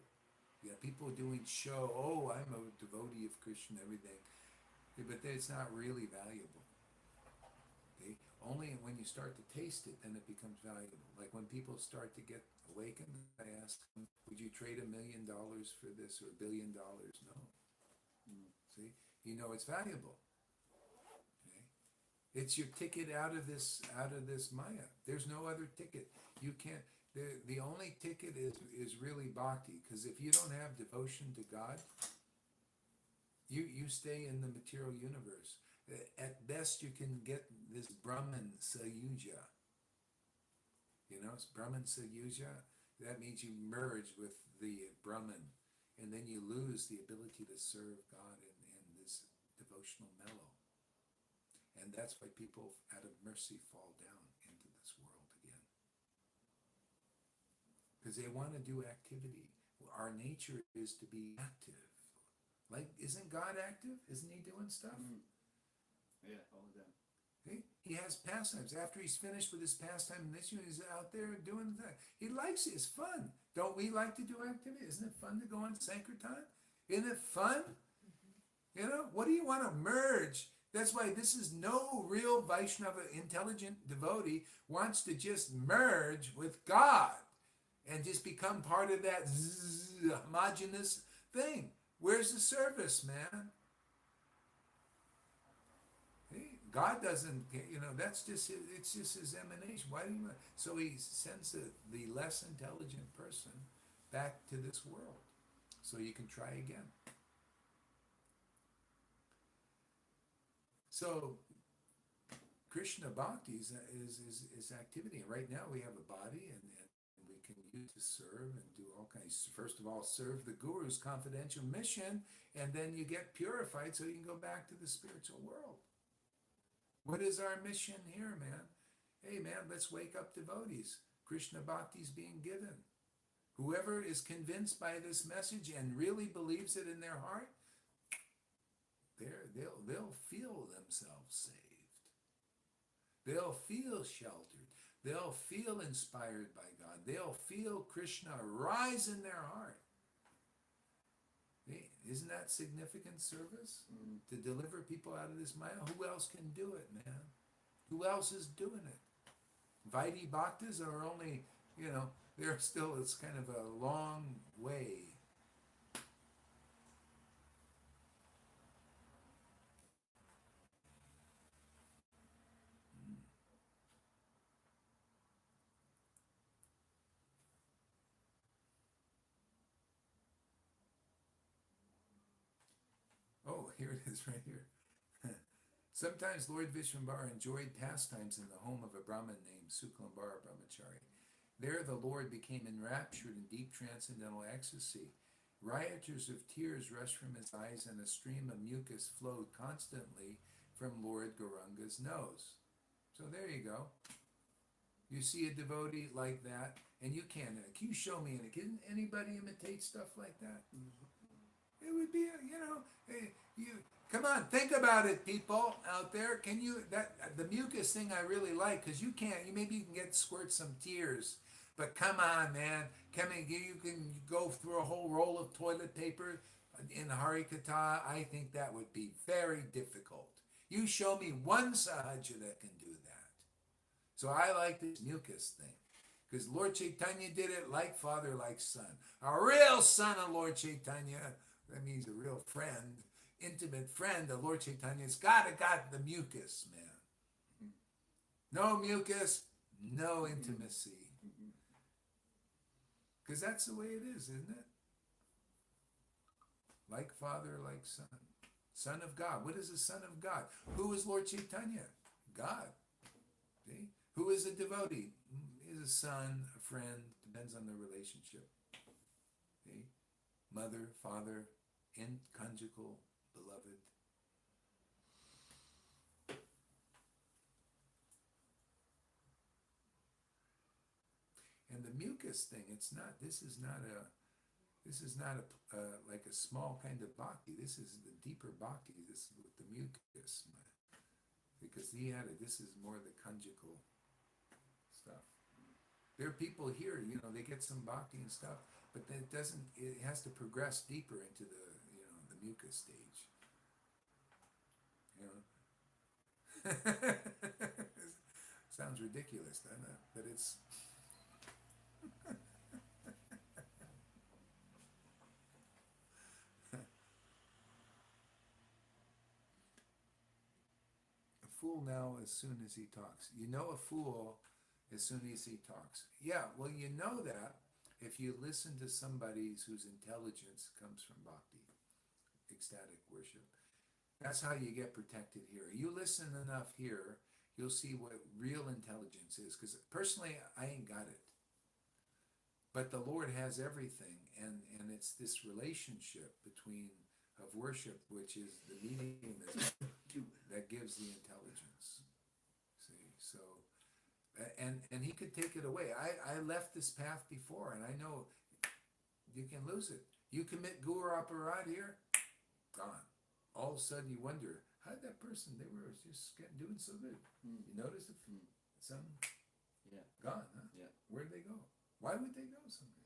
Yeah, people doing show. Oh, I'm a devotee of Krishna, everything, but it's not really valuable. Okay? Only when you start to taste it, then it becomes valuable. Like when people start to get awakened, I ask them, would you trade $1 million for this, or $1 billion? No. See, you know it's valuable. Okay? It's your ticket out of this Maya. There's no other ticket. You can't. The only ticket is really bhakti, because if you don't have devotion to God, you stay in the material universe. At best, you can get this Brahman Sayuja. It's Brahman Sayuja. That means you merge with the Brahman, and then you lose the ability to serve God in this devotional mellow. And that's why people, out of mercy, fall down into this world again. Because they want to do activity. Our nature is to be active. Like, isn't God active? Isn't he doing stuff? Mm. Yeah, all of them. He has pastimes. After he's finished with his pastime mission, he's out there doing that. He likes it. It's fun. Don't we like to do activity? Isn't it fun to go on Sankirtan? Isn't it fun? What do you want to merge? That's why this is no real Vaishnava, intelligent devotee wants to just merge with God and just become part of that homogeneous thing. Where's the service, man? God doesn't, that's just, it's just his emanation. Why do you want? So he sends the less intelligent person back to this world so you can try again. So Krishna Bhakti is activity. Right now we have a body and we can use to serve and do all kinds. First of all, serve the Guru's confidential mission, and then you get purified so you can go back to the spiritual world. What is our mission here, man? Hey, man, let's wake up devotees. Krishna Bhakti is being given. Whoever is convinced by this message and really believes it in their heart, they'll feel themselves saved. They'll feel sheltered. They'll feel inspired by God. They'll feel Krishna rise in their heart. Hey, isn't that significant service? To deliver people out of this Maya? Who else can do it, man? Who else is doing it? Vaidhi Bhaktas are only, they're still, it's kind of a long way. Oh, here it is right here. Sometimes Lord Vishwambara enjoyed pastimes in the home of a Brahmin named Suklambara Brahmachari. There the Lord became enraptured in deep transcendental ecstasy. Rioters of tears rushed from his eyes, and a stream of mucus flowed constantly from Lord Gauranga's nose. So there you go. You see a devotee like that, and you can't. Can you show me? Can anybody imitate stuff like that? It would be, come on, think about it, people out there. Can you, the mucus thing I really like, because you maybe you can squirt some tears, but come on, man. You can go through a whole roll of toilet paper in Harikatha. I think that would be very difficult. You show me one sahaja that can do that. So I like this mucus thing, because Lord Chaitanya did it like father, like son. A real son of Lord Chaitanya. That means a real friend, intimate friend of Lord Chaitanya's got the mucus, man. No mucus, no intimacy. Because that's the way it is, isn't it? Like father, like son. Son of God. What is a son of God? Who is Lord Chaitanya? God. See? Who is a devotee? Is a son, a friend, depends on the relationship. See? Mother, father, conjugal, beloved. And the mucus thing, this is not like a small kind of bhakti. This is the deeper bhakti, this with the mucus. Because this is more the conjugal stuff. There are people here, they get some bhakti and stuff, but it has to progress deeper into the mucus stage. Sounds ridiculous, doesn't it? But it's a fool now as soon as he talks. You know a fool as soon as he talks. Yeah, well, you know that if you listen to somebody whose intelligence comes from bhakti, ecstatic worship. That's how you get protected here. You listen enough here, you'll see what real intelligence is. Because personally, I ain't got it. But the Lord has everything, and it's this relationship between of worship, which is the mediumism, that gives the intelligence. See, so, and he could take it away. I left this path before, and I know you can lose it. You commit guru aparad here, gone. All of a sudden you wonder, how did that person, they were just doing so good. You notice it? Some gone, huh? Yeah. Where'd they go? Why would they go somewhere?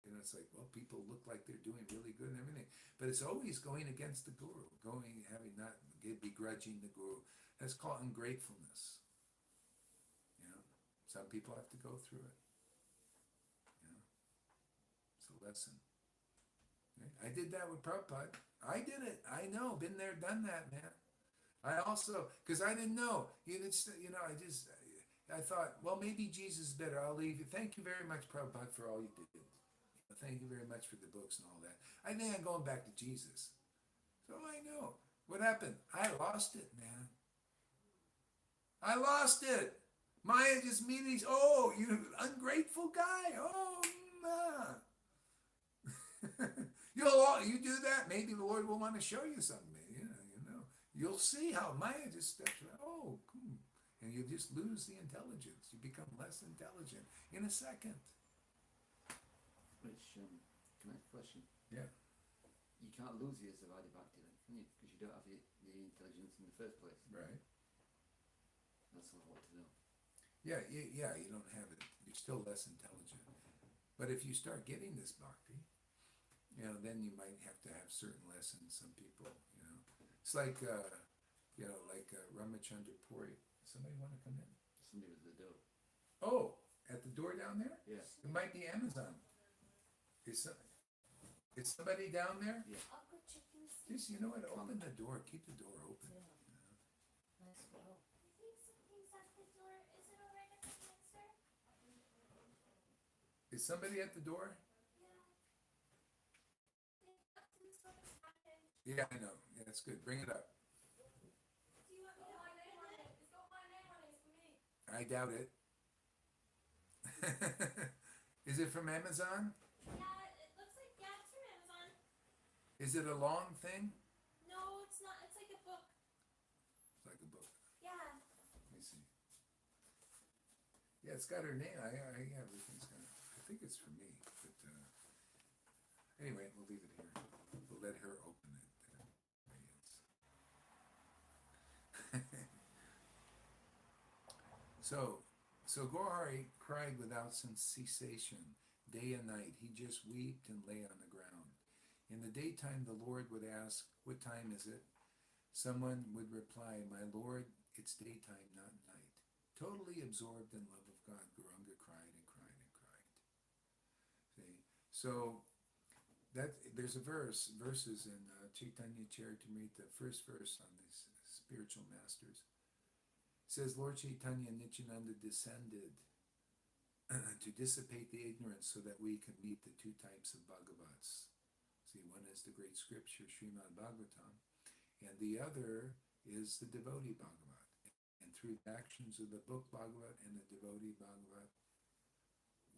You know, it's like, well, people look like they're doing really good and everything, but it's always going against the guru, having not begrudging the guru. That's called ungratefulness. You know, some people have to go through it. You know, it's a lesson. Right? I did that with Prabhupada. I did it. I know. Been there, done that, man. I also, because I didn't know. I thought, well, maybe Jesus is better. I'll leave you. Thank you very much, Prabhupada, for all you did. Thank you very much for the books and all that. I think I'm going back to Jesus. So I know. What happened? I lost it, man. I lost it. Maya just immediately, oh, you ungrateful guy. Oh, you do that, maybe the Lord will want to show you something. You'll see how Maya just steps right. Oh, and you just lose the intelligence. You become less intelligent in a second. Which, can I ask a question? Yeah. You can't lose your Savadi Bhakti then, can you? Because you don't have the intelligence in the first place. Right. That's what I want to know. Yeah, you don't have it. You're still less intelligent. But if you start getting this bhakti, then you might have to have certain lessons. Some people, it's like, Ramachandra Puri. Somebody want to come in? Somebody was at the door. Oh, at the door down there? Yeah. It might be Amazon. Is somebody down there? Yeah. I'll go check and see. Just, you know what? Open the door. Keep the door open. Yeah. Nice girl. I think something's at the door. Is it alright if I answer? Is somebody at the door? Yeah. Something sort of happened. Yeah, I know. Yeah, that's good. Bring it up. Do you want me to open it? It's got my name on it, it's for me. I doubt it. Is it from Amazon? Yeah, it looks like, it's from Amazon. Is it a long thing? No, it's not. It's like a book. It's like a book. Yeah. Let me see. Yeah, it's got her name. Everything's got. I think it's for me, but anyway, we'll leave it here. We'll let her open it. There it is. So Gohari cried without cessation, day and night. He just wept and lay on the ground. In the daytime, the Lord would ask, "What time is it?" Someone would reply, "My Lord, it's daytime, not night." Totally absorbed in love of God, Gauranga cried and cried and cried. See? So there's verses in Chaitanya Charitamrita, first verse on these spiritual masters. It says, Lord Chaitanya Nityananda descended to dissipate the ignorance so that we can meet the two types of Bhagavats. See, one is the great scripture, Srimad Bhagavatam, and the other is the devotee Bhagavat. And through the actions of the book Bhagavat and the devotee Bhagavat,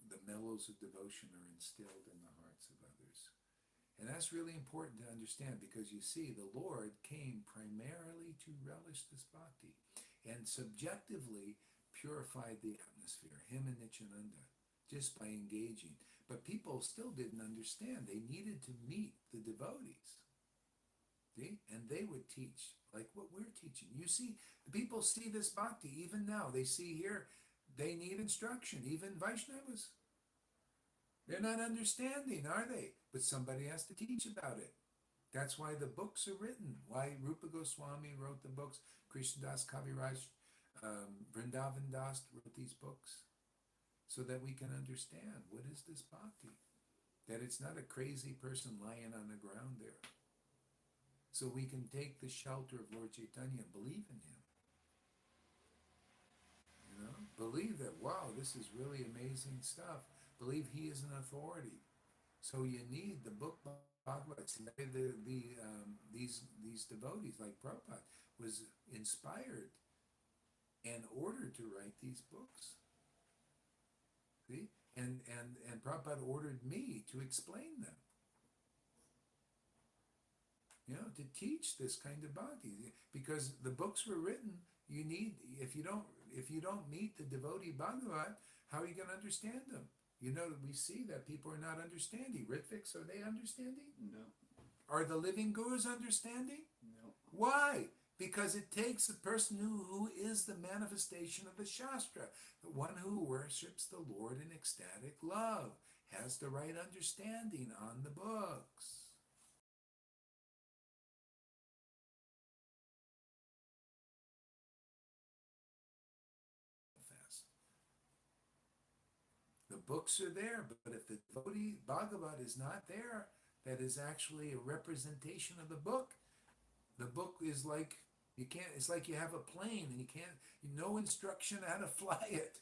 the mellows of devotion are instilled in the hearts of others. And that's really important to understand, because you see, the Lord came primarily to relish this bhakti and subjectively purified the atmosphere, him and Nityananda, just by engaging. But people still didn't understand. They needed to meet the devotees. See? And they would teach like what we're teaching. You see, the people see this bhakti even now. They see here, they need instruction, even Vaishnavas. They're not understanding, are they? But somebody has to teach about it. That's why the books are written. Why Rupa Goswami wrote the books. Krishnadas Kaviraj, Vrindavan Das wrote these books, so that we can understand what is this bhakti. That it's not a crazy person lying on the ground there. So we can take the shelter of Lord Chaitanya and believe in him. Believe that, wow, this is really amazing stuff. Believe he is an authority. So you need the book Bhagavatam. These devotees like Prabhupada was inspired and ordered to write these books. See? And Prabhupada ordered me to explain them. You know, to teach this kind of bhakti. Because the books were written, you need, if you don't meet the devotee Bhagavat, how are you going to understand them? You know, we see that people are not understanding. Ritviks, are they understanding? No. Are the living gurus understanding? No. Why? Because it takes a person who is the manifestation of the Shastra, the one who worships the Lord in ecstatic love, has the right understanding on the books. The books are there, but if the devotee Bhagavat is not there, that is actually a representation of the book. The book is like, you can't, it's like you have a plane and you can't, no instruction how to fly it.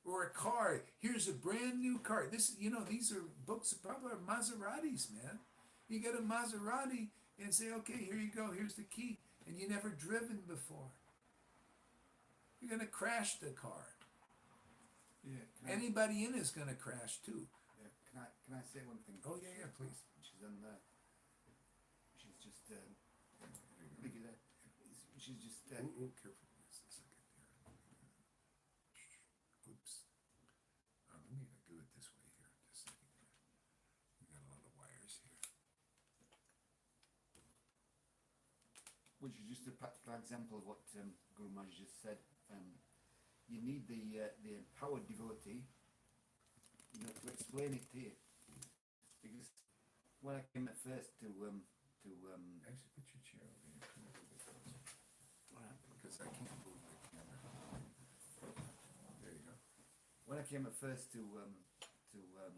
Or a car. Here's a brand new car. This, you know, these are books, probably are Maseratis, man. You get a Maserati and say, okay, here you go, here's the key. And you never driven before. You're going to crash the car. Yeah. Anybody in is going to crash too. Yeah. Can I say one thing? Oh yeah, please. She's on there. She's just look at that. She's just Ooh, careful. Just a second here. Oops. Let me do it this way here. Just a second here. We got a lot of wires here. which is just a practical example of what Guru Maharaj just said. You need the empowered devotee, you know, to explain it to you. Because when I came at first to Actually, put your chair over here. Come a little bit closer. Because I can't move the camera. There you go. when I came at first to Raganuga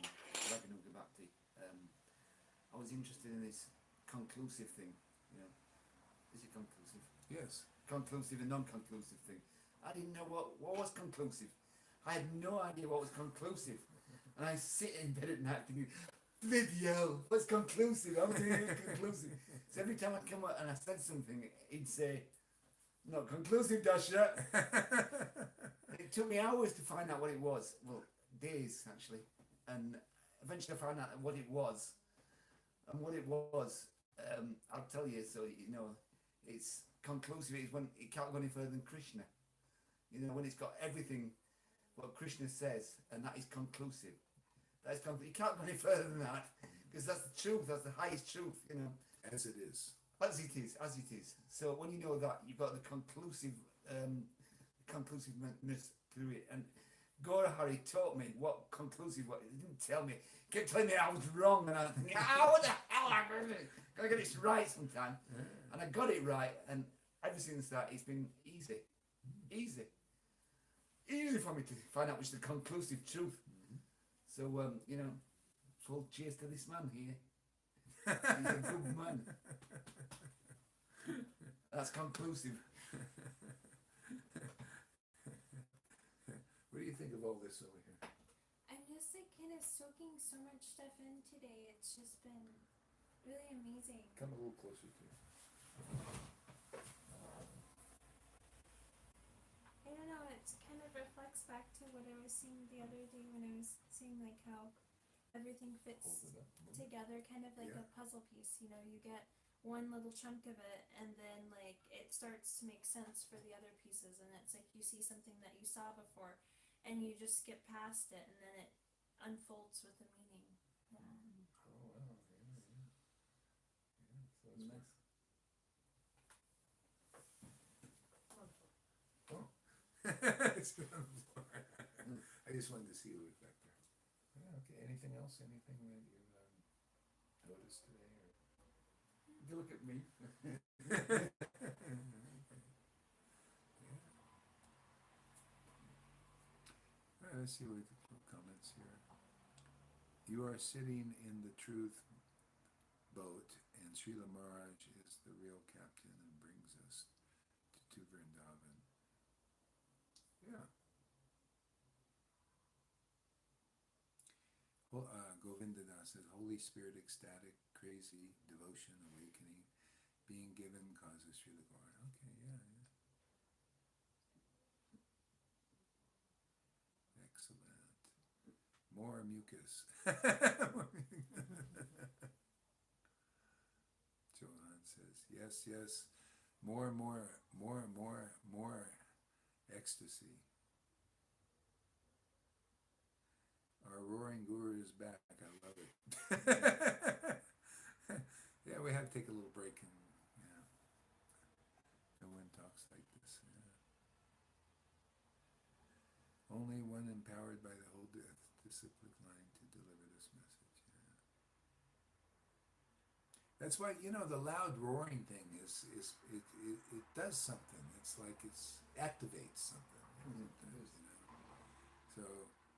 Bhakti, I was interested in this conclusive thing. You know, is it conclusive? Yes. Conclusive and non-conclusive thing. I didn't know what was conclusive. I had no idea what was conclusive. And I sit in bed at night thinking, video, what's conclusive? I was thinking conclusive. So every time I come out and I said something, he'd say, not conclusive, Dasha. It took me hours to find out what it was. Well, days actually. And eventually I found out what it was. And what it was, I'll tell you, so you know, it's conclusive. It's when it can't go any further than Krishna. You know, when it's got everything what Krishna says, and that is conclusive. That is conclusive. You can't go any further than that, because that's the truth. That's the highest truth. You know, As it is. as it is, as it is. So when you know that, you've got the conclusiveness to it. And Gaurahari taught me what conclusive was. He didn't tell me. He kept telling me I was wrong, and I was thinking, what the hell? Gotta get this right sometime. And I got it right, and ever since that, it's been easy. Easy for me to find out which is the conclusive truth. So, you know, full cheers to this man here. He's a good man. That's conclusive. What do you think of all this over here? I'm just like kind of soaking so much stuff in today. It's just been really amazing. Come a little closer to you. I don't know, it kind of reflects back to what I was seeing the other day when I was seeing like how everything fits Hold it up. together, kind of like Yeah. a puzzle piece. You know, you get one little chunk of it and then like it starts to make sense for the other pieces, and it's like you see something that you saw before and you just skip past it, and then it unfolds with a meaning. Oh, wow. Yeah. So it's Nice. Oh. It's been on the floor. I just wanted to see what was back there. Yeah, okay. Anything else? Anything that you noticed today? Or? You look at me. Okay. Yeah. All right, let's see what the comments here. You are sitting in the truth boat, and Srila Maharaj is the real captain and brings us to Vrindavan. Yeah. Govinda Das says, Holy Spirit, ecstatic, crazy, devotion, awakening, being given causes Srila Gaura. Okay, yeah. Excellent. More mucus. Johan says, yes. More ecstasy. Our roaring guru is back. I love it. Yeah, we have to take a little break and no one talks like this. Yeah. Only one empowered by the whole disciplic line to deliver this message. Yeah. That's why, the loud roaring thing it does something. It's like it activates something. So,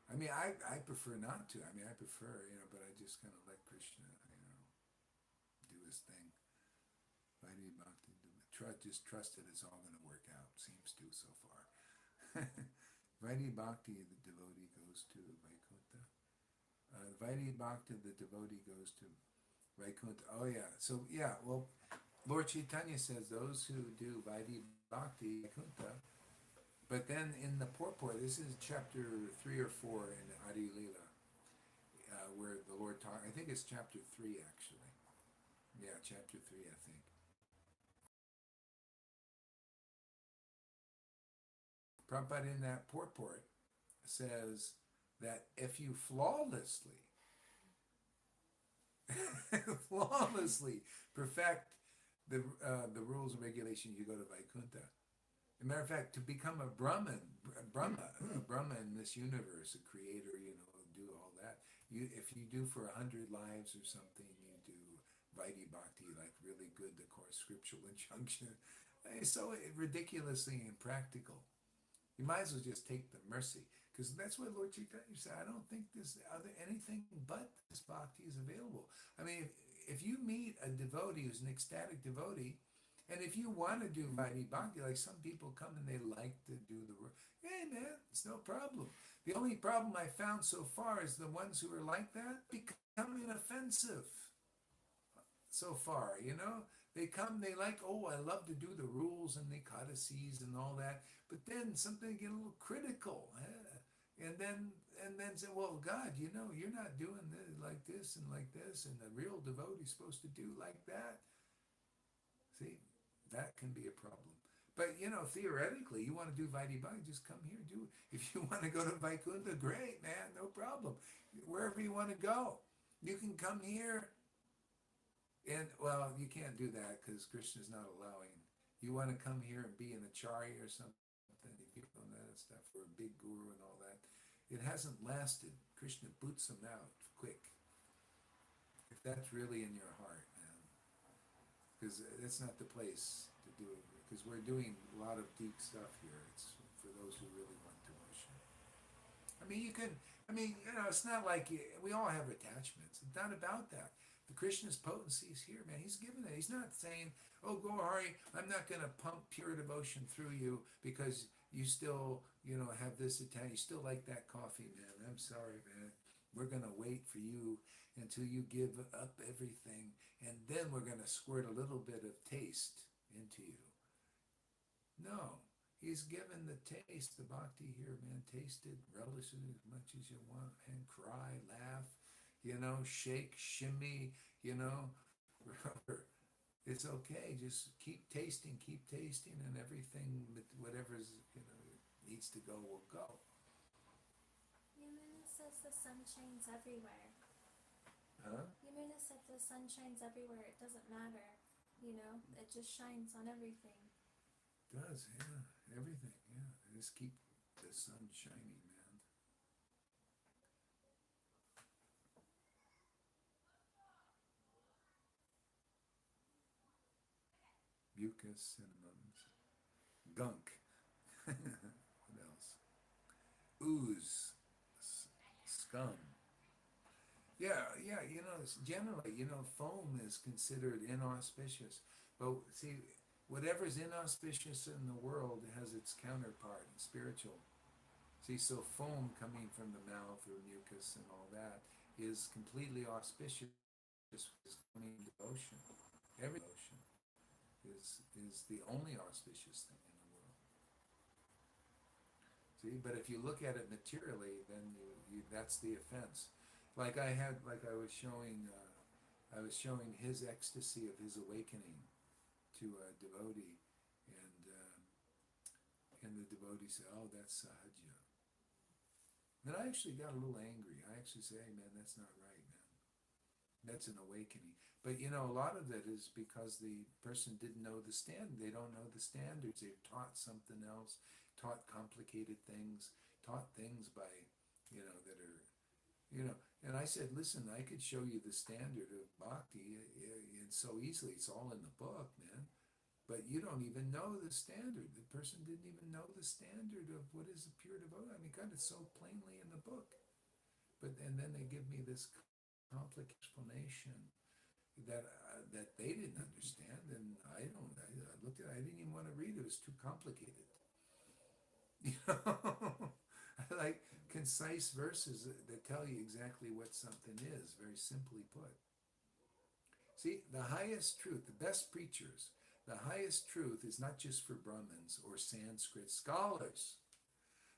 I mean, I prefer not to. I mean, I prefer, but I just kind of let Krishna, do his thing. Just trust that it's all going to work out. Seems to so far. Vaidhi Bhakti, the devotee goes to Vaikuntha. Vaidhi Bhakti, the devotee goes to Vaikuntha. Oh yeah. So yeah, well, Lord Chaitanya says those who do Vaidhi Bhakti, Vaikuntha. But then in the purport, this is chapter 3 or 4 in Adi Leela, where the Lord talks. I think it's chapter 3 actually. Yeah, chapter 3, I think. Prabhupada in that purport says that if you flawlessly perfect the rules and regulations, you go to Vaikuntha. As a matter of fact, to become a Brahma in this universe, a creator, do all that. If you do for 100 lives or something, you do Vaidhi Bhakti, like really good, the course scriptural injunction. It's so ridiculously impractical. You might as well just take the mercy, because that's what Lord Chaitanya said. I don't think anything but this bhakti is available. I mean, if you meet a devotee who's an ecstatic devotee, and if you want to do Vaidhi Bhakti, like some people come and they like to do the work, hey man, it's no problem. The only problem I found so far is the ones who are like that becoming offensive. So far, they come, they like, oh, I love to do the rules and the codices and all that, but then something get a little critical, and then say, well, God, you're not doing this like this, and the real devotee is supposed to do like that. See, that can be a problem. But theoretically, you want to do Vaidhi Bhakti, just come here, do it. If you want to go to Vaikuntha, great, man, no problem. Wherever you want to go, you can come here. And, well, you can't do that because Krishna's not allowing. You want to come here and be an acharya or something, if you know that stuff, or a big guru and all that. It hasn't lasted. Krishna boots them out quick. If that's really in your heart, man. Because that's not the place to do it. Because we're doing a lot of deep stuff here. It's for those who really want devotion. I mean, it's not like we all have attachments. It's not about that. The Krishna's potency is here, man. He's given it. He's not saying, oh, go hurry, I'm not going to pump pure devotion through you because you still, have this attachment. You still like that coffee, man. I'm sorry, man. We're going to wait for you until you give up everything, and then we're going to squirt a little bit of taste into you. No. He's given the taste, the bhakti here, man. Taste it, relish it as much as you want, and cry, laugh, shake, shimmy, it's okay. Just keep tasting, and everything, whatever's, needs to go will go. Yamuna says the sun shines everywhere. Huh? Yamuna said the sun shines everywhere. It doesn't matter, it just shines on everything. It does, yeah. Everything, yeah. Just keep the sun shining, man. Mucus, cinnamons, gunk. What else? Ooze, scum. Yeah. Generally, foam is considered inauspicious. But see, whatever's inauspicious in the world has its counterpart in spiritual. See, so foam coming from the mouth or mucus and all that is completely auspicious with devotion. Every devotion is the only auspicious thing in the world. See, but if you look at it materially, then that's the offense. Like I was showing his ecstasy of his awakening to a devotee, and the devotee said, "Oh, that's sahaja." Then I actually got a little angry. I actually said, "Hey, man, that's not right, man. That's an awakening." But you know, a lot of that is because the person didn't know the standard. They don't know the standards. They've taught something else, taught complicated things, taught things by, that are, And I said, listen, I could show you the standard of bhakti, and so easily. It's all in the book, man. But you don't even know the standard. The person didn't even know the standard of what is a pure devotee. I mean, God, it's so plainly in the book. And then they give me this complex explanation that they didn't understand, and I looked at it, I didn't even want to read it. It was too complicated. I like concise verses that tell you exactly what something is, very simply put. See, the highest truth, the best preachers, the highest truth is not just for Brahmins or Sanskrit scholars.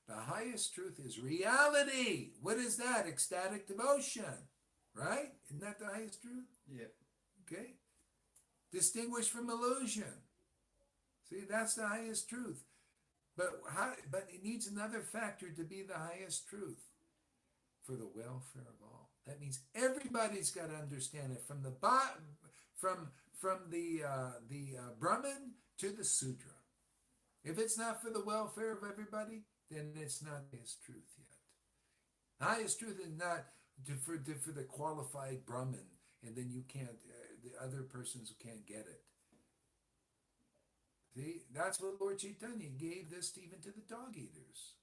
The highest truth is reality. What is that? Ecstatic devotion. Right? Isn't that the highest truth? Yeah. Okay? Distinguished from illusion. See, that's the highest truth. But it needs another factor to be the highest truth. For the welfare of all. That means everybody's got to understand it, from the Brahmin to the Sudra. If it's not for the welfare of everybody, then it's not the highest truth yet. The highest truth is not for the qualified Brahmin, and then you can't, the other persons can't get it. See, that's what Lord Chaitanya gave this even to the dog eaters,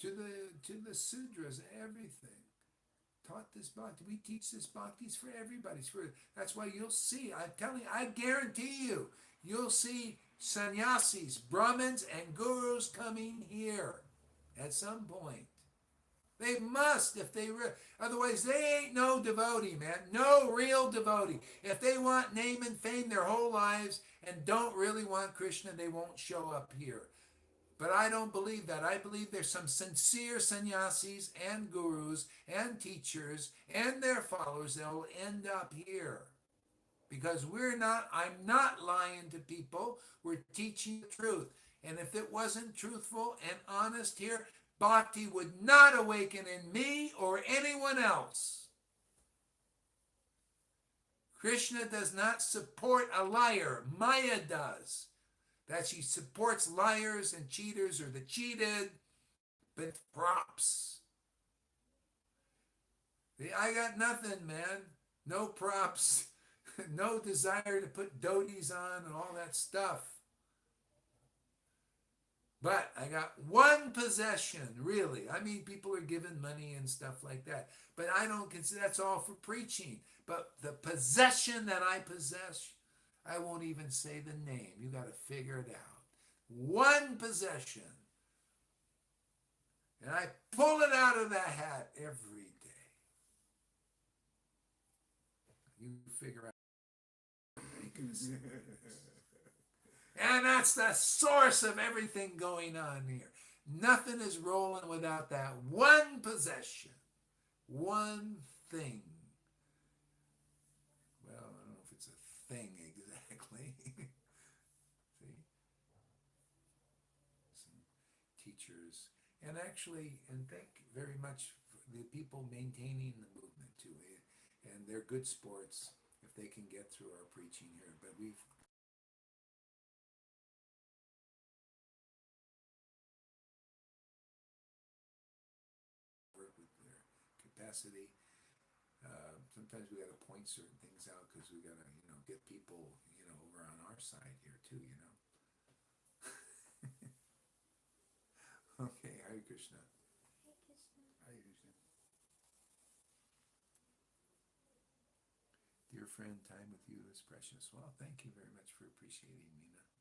to the Sudras, everything. Taught this bhakti. We teach this bhakti for everybody. That's why you'll see, I'm telling you, I guarantee you, you'll see sannyasis, Brahmins, and gurus coming here at some point. They must, if they otherwise they ain't no devotee, man. No real devotee. If they want name and fame their whole lives and don't really want Krishna, they won't show up here. But I don't believe that. I believe there's some sincere sannyasis and gurus and teachers and their followers that will end up here. Because I'm not lying to people. We're teaching the truth. And if it wasn't truthful and honest here, bhakti would not awaken in me or anyone else. Krishna does not support a liar. Maya does. That she supports liars and cheaters or the cheated, but props. I got nothing, man. No props. No desire to put doties on and all that stuff. But I got one possession, really. I mean, people are given money and stuff like that. But I don't consider that's all for preaching. But the possession that I possess, I won't even say the name. You got to figure it out. One possession. And I pull it out of the hat every day. You figure out. And that's the source of everything going on here. Nothing is rolling without that one possession. One thing. Well, I don't know if it's a thing exactly. See? Some teachers. And actually, and thank very much for the people maintaining the movement too. And they're good sports if they can get through our preaching here. But we've work with their capacity. Sometimes we got to point certain things out because we got to, get people, over on our side here too, Okay, Hare Krishna. Hare Krishna. Hare Krishna. Dear friend, time with you is precious. Well, thank you very much for appreciating Meena.